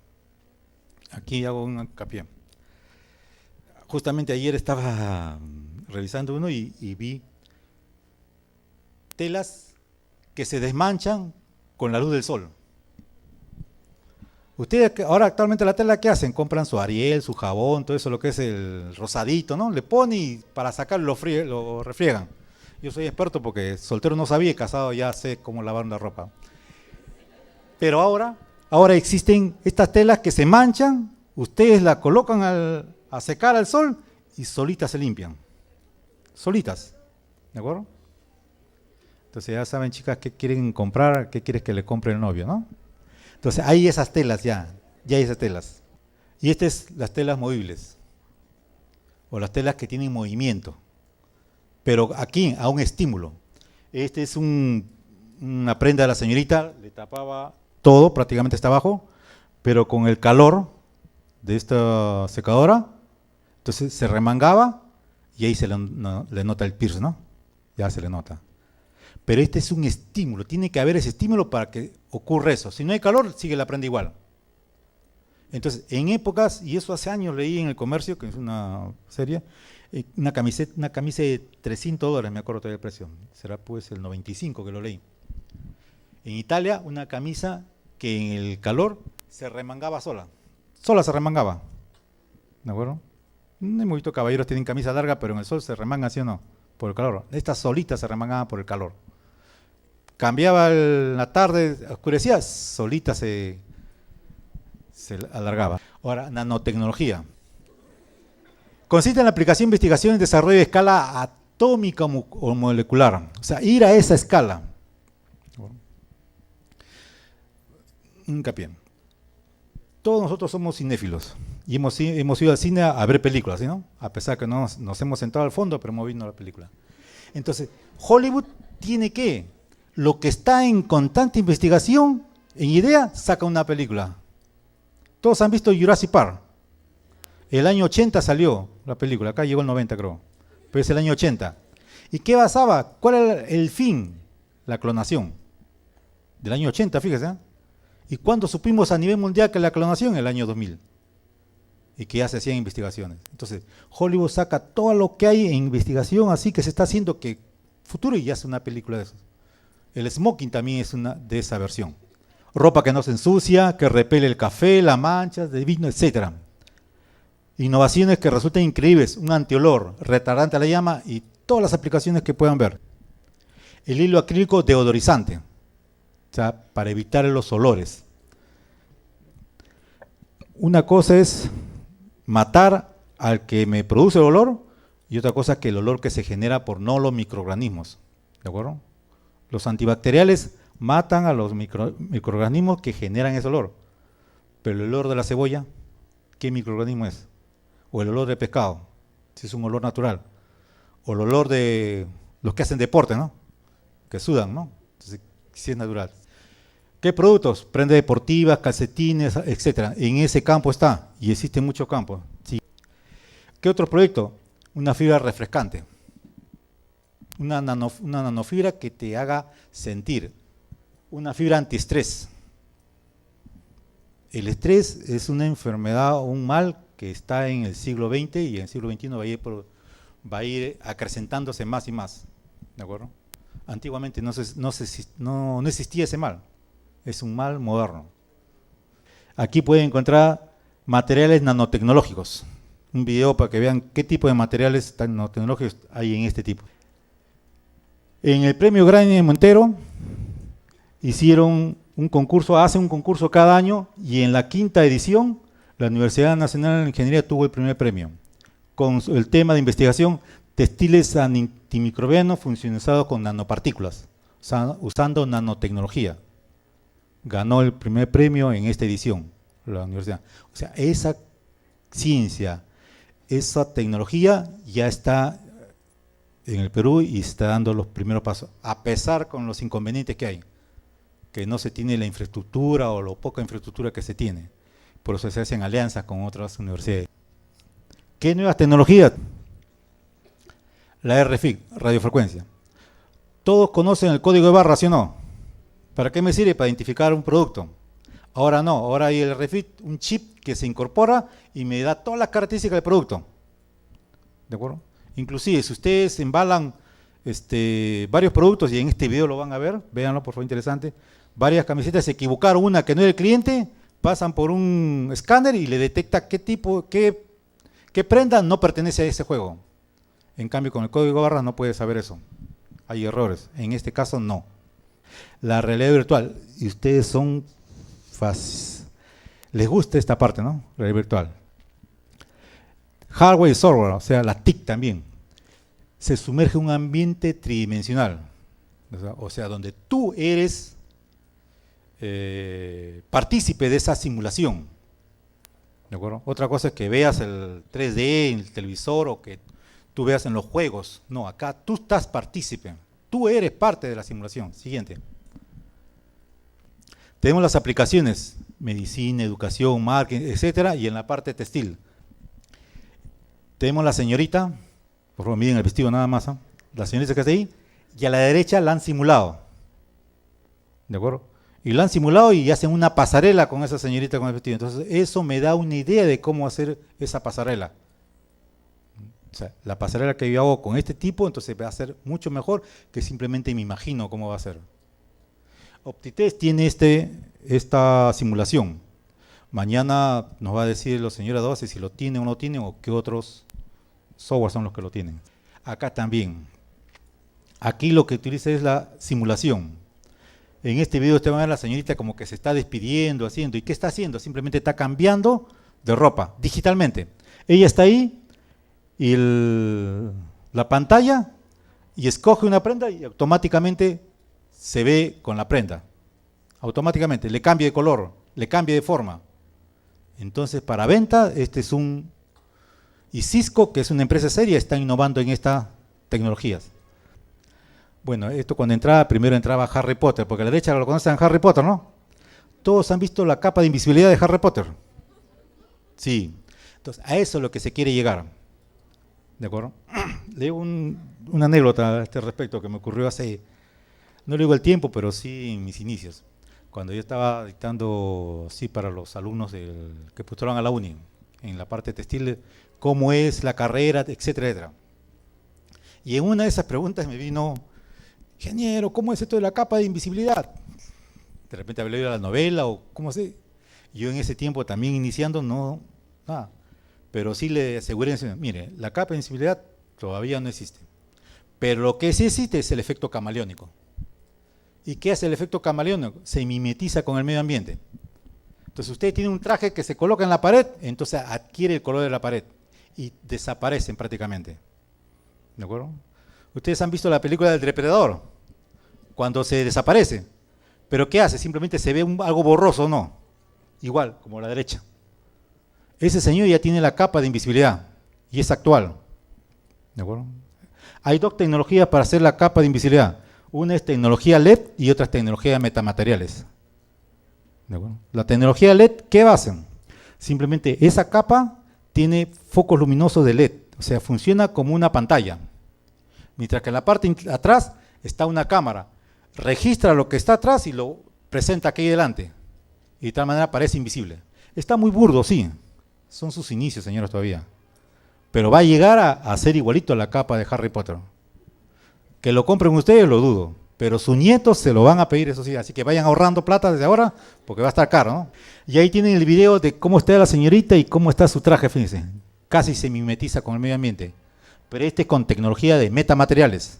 Aquí hago un hincapié. Justamente ayer estaba revisando uno y vi telas que se desmanchan con la luz del sol. Ustedes ahora actualmente la tela, ¿qué hacen? Compran su Ariel, su jabón, todo eso, lo que es el rosadito, ¿no? Le ponen y para sacarlo lo refriegan. Yo soy experto porque soltero no sabía, casado ya sé cómo lavar una ropa. Pero ahora existen estas telas que se manchan, ustedes las colocan a secar al sol y solitas se limpian. Solitas, ¿de acuerdo? Entonces ya saben, chicas, qué quieren comprar, qué quieres que le compre el novio, ¿no? Entonces hay esas telas ya hay esas telas. Y estas es las telas movibles, o las telas que tienen movimiento. Pero aquí, a un estímulo. Este es una prenda de la señorita, le tapaba todo, prácticamente hasta abajo, pero con el calor de esta secadora, entonces se remangaba y ahí se le nota el pierce, ¿no? Ya se le nota. Pero este es un estímulo, tiene que haber ese estímulo para que ocurra eso. Si no hay calor, sigue la prenda igual. Entonces, en épocas, y eso hace años leí en El Comercio, que es una serie, una camisa de $300, me acuerdo todavía el precio, será pues el 95 que lo leí. En Italia, una camisa que en el calor se remangaba sola se remangaba, ¿de acuerdo? No hay muchos caballeros tienen camisa larga, pero en el sol se remangan, ¿sí o no? Por el calor. Estas solitas se remangaban por el calor. Cambiaba la tarde, oscurecía, solita se alargaba. Ahora, nanotecnología. Consiste en la aplicación, investigación y desarrollo de escala atómica o molecular. O sea, ir a esa escala. Hincapié. Todos nosotros somos cinéfilos y hemos ido al cine a ver películas, ¿sí, no? A pesar que no nos hemos sentado al fondo, pero hemos visto la película. Entonces, Hollywood tiene que, lo que está en constante investigación, en idea, saca una película. Todos han visto Jurassic Park. El año 80 salió la película, acá llegó el 90 creo, pero es el año 80. ¿Y qué basaba? ¿Cuál era el fin? La clonación. Del año 80, fíjese, ¿eh? ¿Y cuándo supimos a nivel mundial que la clonación? El año 2000. Y que ya se hacían investigaciones. Entonces, Hollywood saca todo lo que hay en investigación, así que se está haciendo que futuro y ya hace una película de eso. El smoking también es una de esa versión. Ropa que no se ensucia, que repele el café, las manchas de vino, etc. Innovaciones que resultan increíbles, un antiolor, retardante a la llama y todas las aplicaciones que puedan ver. El hilo acrílico deodorizante, o sea, para evitar los olores. Una cosa es matar al que me produce el olor y otra cosa es que el olor que se genera por no los microorganismos, ¿de acuerdo? Los antibacteriales matan a los microorganismos que generan ese olor, pero el olor de la cebolla, ¿qué microorganismo es? O el olor del pescado, si es un olor natural, o el olor de los que hacen deporte, ¿no? Que sudan, ¿no? Entonces, si es natural. ¿Qué productos? Prendas deportivas, calcetines, etcétera. En ese campo está, y existen muchos campos. ¿Sí? ¿Qué otro proyecto? Una fibra refrescante. Una nanofibra que te haga sentir. Una fibra antiestrés. El estrés es una enfermedad o un mal que está en el siglo XX y en el siglo XXI va a ir acrecentándose más y más. ¿De acuerdo? Antiguamente no existía ese mal. Es un mal moderno. Aquí pueden encontrar materiales nanotecnológicos. Un video para que vean qué tipo de materiales nanotecnológicos hay en este tipo. En el premio Granny Montero hicieron un concurso, hacen un concurso cada año y en la 5ª edición la Universidad Nacional de Ingeniería tuvo el primer premio con el tema de investigación textiles antimicrobianos funcionalizados con nanopartículas, o sea, usando nanotecnología. Ganó el primer premio en esta edición, la universidad. O sea, esa ciencia, esa tecnología ya está en el Perú y está dando los primeros pasos, a pesar con los inconvenientes que hay, que no se tiene la infraestructura o la poca infraestructura que se tiene. Por eso se hacen alianzas con otras universidades. ¿Qué nuevas tecnologías? La RFIC, radiofrecuencia. Todos conocen el código de barras, ¿sí o no? ¿Para qué me sirve? Para identificar un producto. Ahora no, ahora hay el RFIC, un chip que se incorpora y me da todas las características del producto. ¿De acuerdo? Inclusive, si ustedes embalan varios productos, y en este video lo van a ver, véanlo por favor, interesante, varias camisetas se equivocaron, una que no era el cliente, pasan por un escáner y le detecta qué tipo, qué prenda no pertenece a ese juego. En cambio, con el código de barras no puede saber eso. Hay errores. En este caso, no. La realidad virtual. Y ustedes son les gusta esta parte, ¿no? Realidad virtual. Hardware y software, o sea, la TIC también. Se sumerge en un ambiente tridimensional. O sea, donde tú eres partícipe de esa simulación. ¿De acuerdo? Otra cosa es que veas el 3D en el televisor o que tú veas en los juegos. No, acá tú estás partícipe. Tú eres parte de la simulación. Siguiente. Tenemos las aplicaciones, medicina, educación, marketing, etcétera, y en la parte textil. Tenemos la señorita, por favor miren el vestido nada más, ¿eh? La señorita que está ahí, y a la derecha la han simulado. ¿De acuerdo? Y la han simulado y hacen una pasarela con esa señorita con el vestido. Entonces eso me da una idea de cómo hacer esa pasarela. O sea, la pasarela que yo hago con este tipo, entonces va a ser mucho mejor que simplemente me imagino cómo va a ser. Optitest tiene esta simulación. Mañana nos va a decir la señora Doce si lo tiene o no tiene o qué otros software son los que lo tienen. Acá también. Aquí lo que utiliza es la simulación. En este video usted va a ver a la señorita como que se está despidiendo, haciendo. ¿Y qué está haciendo? Simplemente está cambiando de ropa digitalmente. Ella está ahí y la pantalla y escoge una prenda y automáticamente se ve con la prenda. Automáticamente le cambia de color, le cambia de forma. Entonces, para venta, y Cisco, que es una empresa seria, está innovando en estas tecnologías. Bueno, esto primero entraba Harry Potter, porque a la derecha lo conocen Harry Potter, ¿no? Todos han visto la capa de invisibilidad de Harry Potter. Sí. Entonces, a eso es lo que se quiere llegar. ¿De acuerdo? Leo una anécdota a este respecto que me ocurrió hace, no le digo el tiempo, pero sí en mis inicios. Cuando yo estaba dictando, sí, para los alumnos que postularon a la uni, en la parte textil, cómo es la carrera, etcétera, etcétera. Y en una de esas preguntas me vino, ingeniero, ¿cómo es esto de la capa de invisibilidad? De repente había leído la novela o cómo sé. Yo en ese tiempo también iniciando, no, nada. Pero sí le aseguré, mire, la capa de invisibilidad todavía no existe. Pero lo que sí existe es el efecto camaleónico. ¿Y qué hace el efecto camaleónico? Se mimetiza con el medio ambiente. Entonces usted tiene un traje que se coloca en la pared, entonces adquiere el color de la pared y desaparecen prácticamente. ¿De acuerdo? Ustedes han visto la película del Depredador, cuando se desaparece. ¿Pero qué hace? Simplemente se ve algo borroso, ¿no? Igual, como la derecha. Ese señor ya tiene la capa de invisibilidad y es actual. ¿De acuerdo? Hay dos tecnologías para hacer la capa de invisibilidad. Una es tecnología LED y otra es tecnología de metamateriales. ¿De acuerdo? La tecnología LED, ¿qué hacen? Simplemente esa capa tiene focos luminosos de LED, o sea, funciona como una pantalla. Mientras que en la parte de atrás está una cámara, registra lo que está atrás y lo presenta aquí delante. Y de tal manera parece invisible. Está muy burdo, sí. Son sus inicios, señores, todavía. Pero va a llegar a ser igualito a la capa de Harry Potter. Que lo compren ustedes, lo dudo. Pero sus nietos se lo van a pedir, eso sí. Así que vayan ahorrando plata desde ahora, porque va a estar caro, ¿no? Y ahí tienen el video de cómo está la señorita y cómo está su traje, fíjense. Casi se mimetiza con el medio ambiente. Pero este es con tecnología de metamateriales.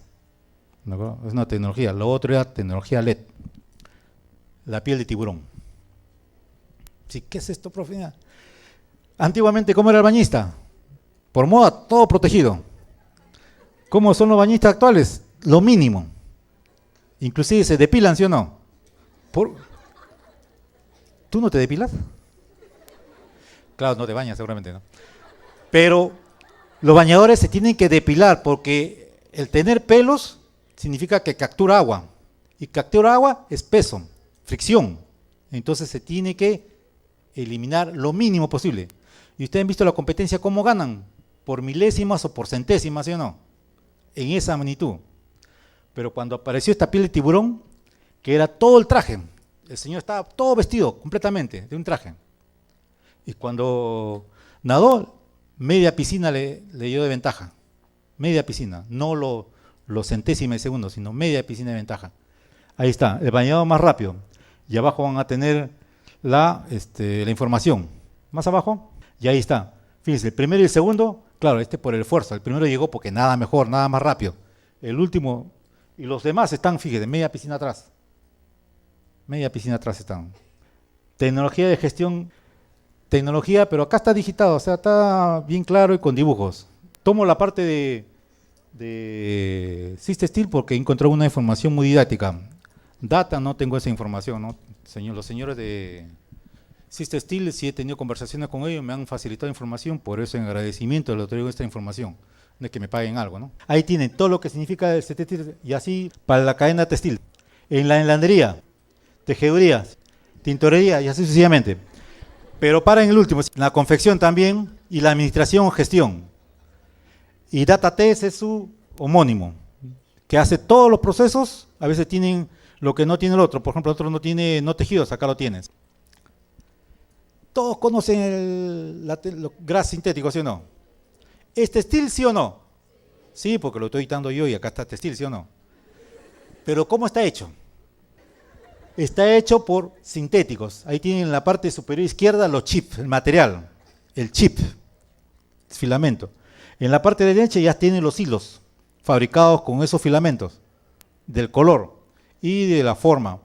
¿No? Es una tecnología. Lo otro era tecnología LED. La piel de tiburón. Sí, ¿qué es esto, profe? Antiguamente, ¿cómo era el bañista? Por moda, todo protegido. ¿Cómo son los bañistas actuales? Lo mínimo. Inclusive se depilan, ¿sí o no? ¿Tú no te depilas? Claro, no te bañas seguramente, ¿no? Pero los bañadores se tienen que depilar porque El tener pelos significa que captura agua. Y captura agua es peso, fricción. Entonces se tiene que eliminar lo mínimo posible. Y ustedes han visto la competencia, cómo ganan, por milésimas o por centésimas, ¿sí o no? En esa magnitud. Pero cuando apareció esta piel de tiburón, que era todo el traje, el señor estaba todo vestido completamente de un traje. Y cuando nadó, media piscina le dio de ventaja. Media piscina, no lo centésima de segundo, sino media piscina de ventaja. Ahí está, el bañado más rápido. Y abajo van a tener la información. Más abajo, y ahí está. Fíjense, el primero y el segundo, claro, por el esfuerzo. El primero llegó porque nada mejor, nada más rápido. El último, y los demás están, fíjense, media piscina atrás. Media piscina atrás están. Tecnología de gestión, tecnología, pero acá está digitado, o sea, está bien claro y con dibujos. Tomo la parte de System porque encontré una información muy didáctica. Data no tengo esa información, ¿no? Los señores de System Steel, sí he tenido conversaciones con ellos, me han facilitado información, por eso en agradecimiento les traigo esta información, de que me paguen algo, ¿no? Ahí tienen todo lo que significa el textil y así para la cadena textil. En la enlandería, tejeduría, tintorería y así sucesivamente. Pero para en el último, la confección también y la administración o gestión. Y Data TS es su homónimo, que hace todos los procesos, a veces tienen lo que no tiene el otro. Por ejemplo, el otro no tiene no tejidos, acá lo tienes. Todos conocen el gras sintético, ¿sí o no? ¿Es textil, sí o no? Sí, porque lo estoy editando yo y acá está textil, ¿sí o no? Pero ¿cómo está hecho? Está hecho por sintéticos. Ahí tienen en la parte superior izquierda los chips, el material, el chip, el filamento. En la parte derecha ya tienen los hilos fabricados con esos filamentos, del color y de la forma.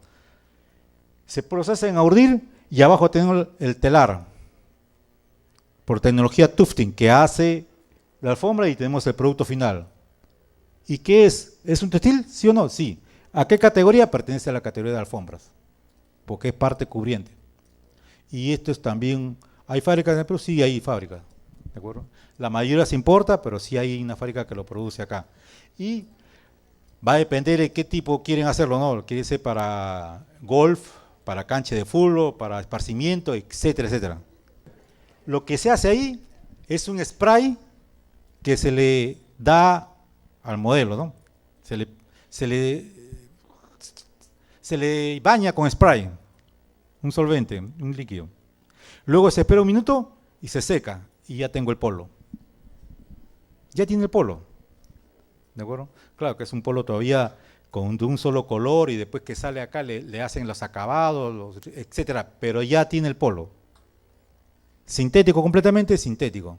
Se procesan a urdir y abajo tenemos el telar, por tecnología tufting, que hace la alfombra y tenemos el producto final. ¿Y qué es? ¿Es un textil? ¿Sí o no? Sí. ¿A qué categoría? Pertenece a la categoría de alfombras, porque es parte cubriente. Y esto es también, ¿hay fábricas en el Perú? Sí, hay fábricas, ¿de acuerdo? La mayoría se importa, pero sí hay una fábrica que lo produce acá. Y va a depender de qué tipo quieren hacerlo, ¿no? Quiere ser para golf, para cancha de fútbol, para esparcimiento, etcétera, etcétera. Lo que se hace ahí es un spray que se le da al modelo, ¿no? Se le baña con spray, un solvente, un líquido. Luego se espera un minuto y se seca y ya tengo el polo. Ya tiene el polo, ¿de acuerdo? Claro que es un polo todavía de un solo color y después que sale acá le hacen los acabados, etcétera, pero ya tiene el polo. Sintético, completamente sintético,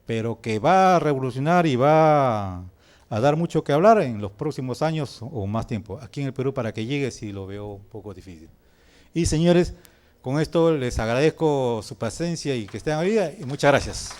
pero que va a revolucionar y va a dar mucho que hablar en los próximos años o más tiempo. Aquí en el Perú para que llegue sí lo veo un poco difícil. Y señores, con esto les agradezco su paciencia y que estén ahí y muchas gracias.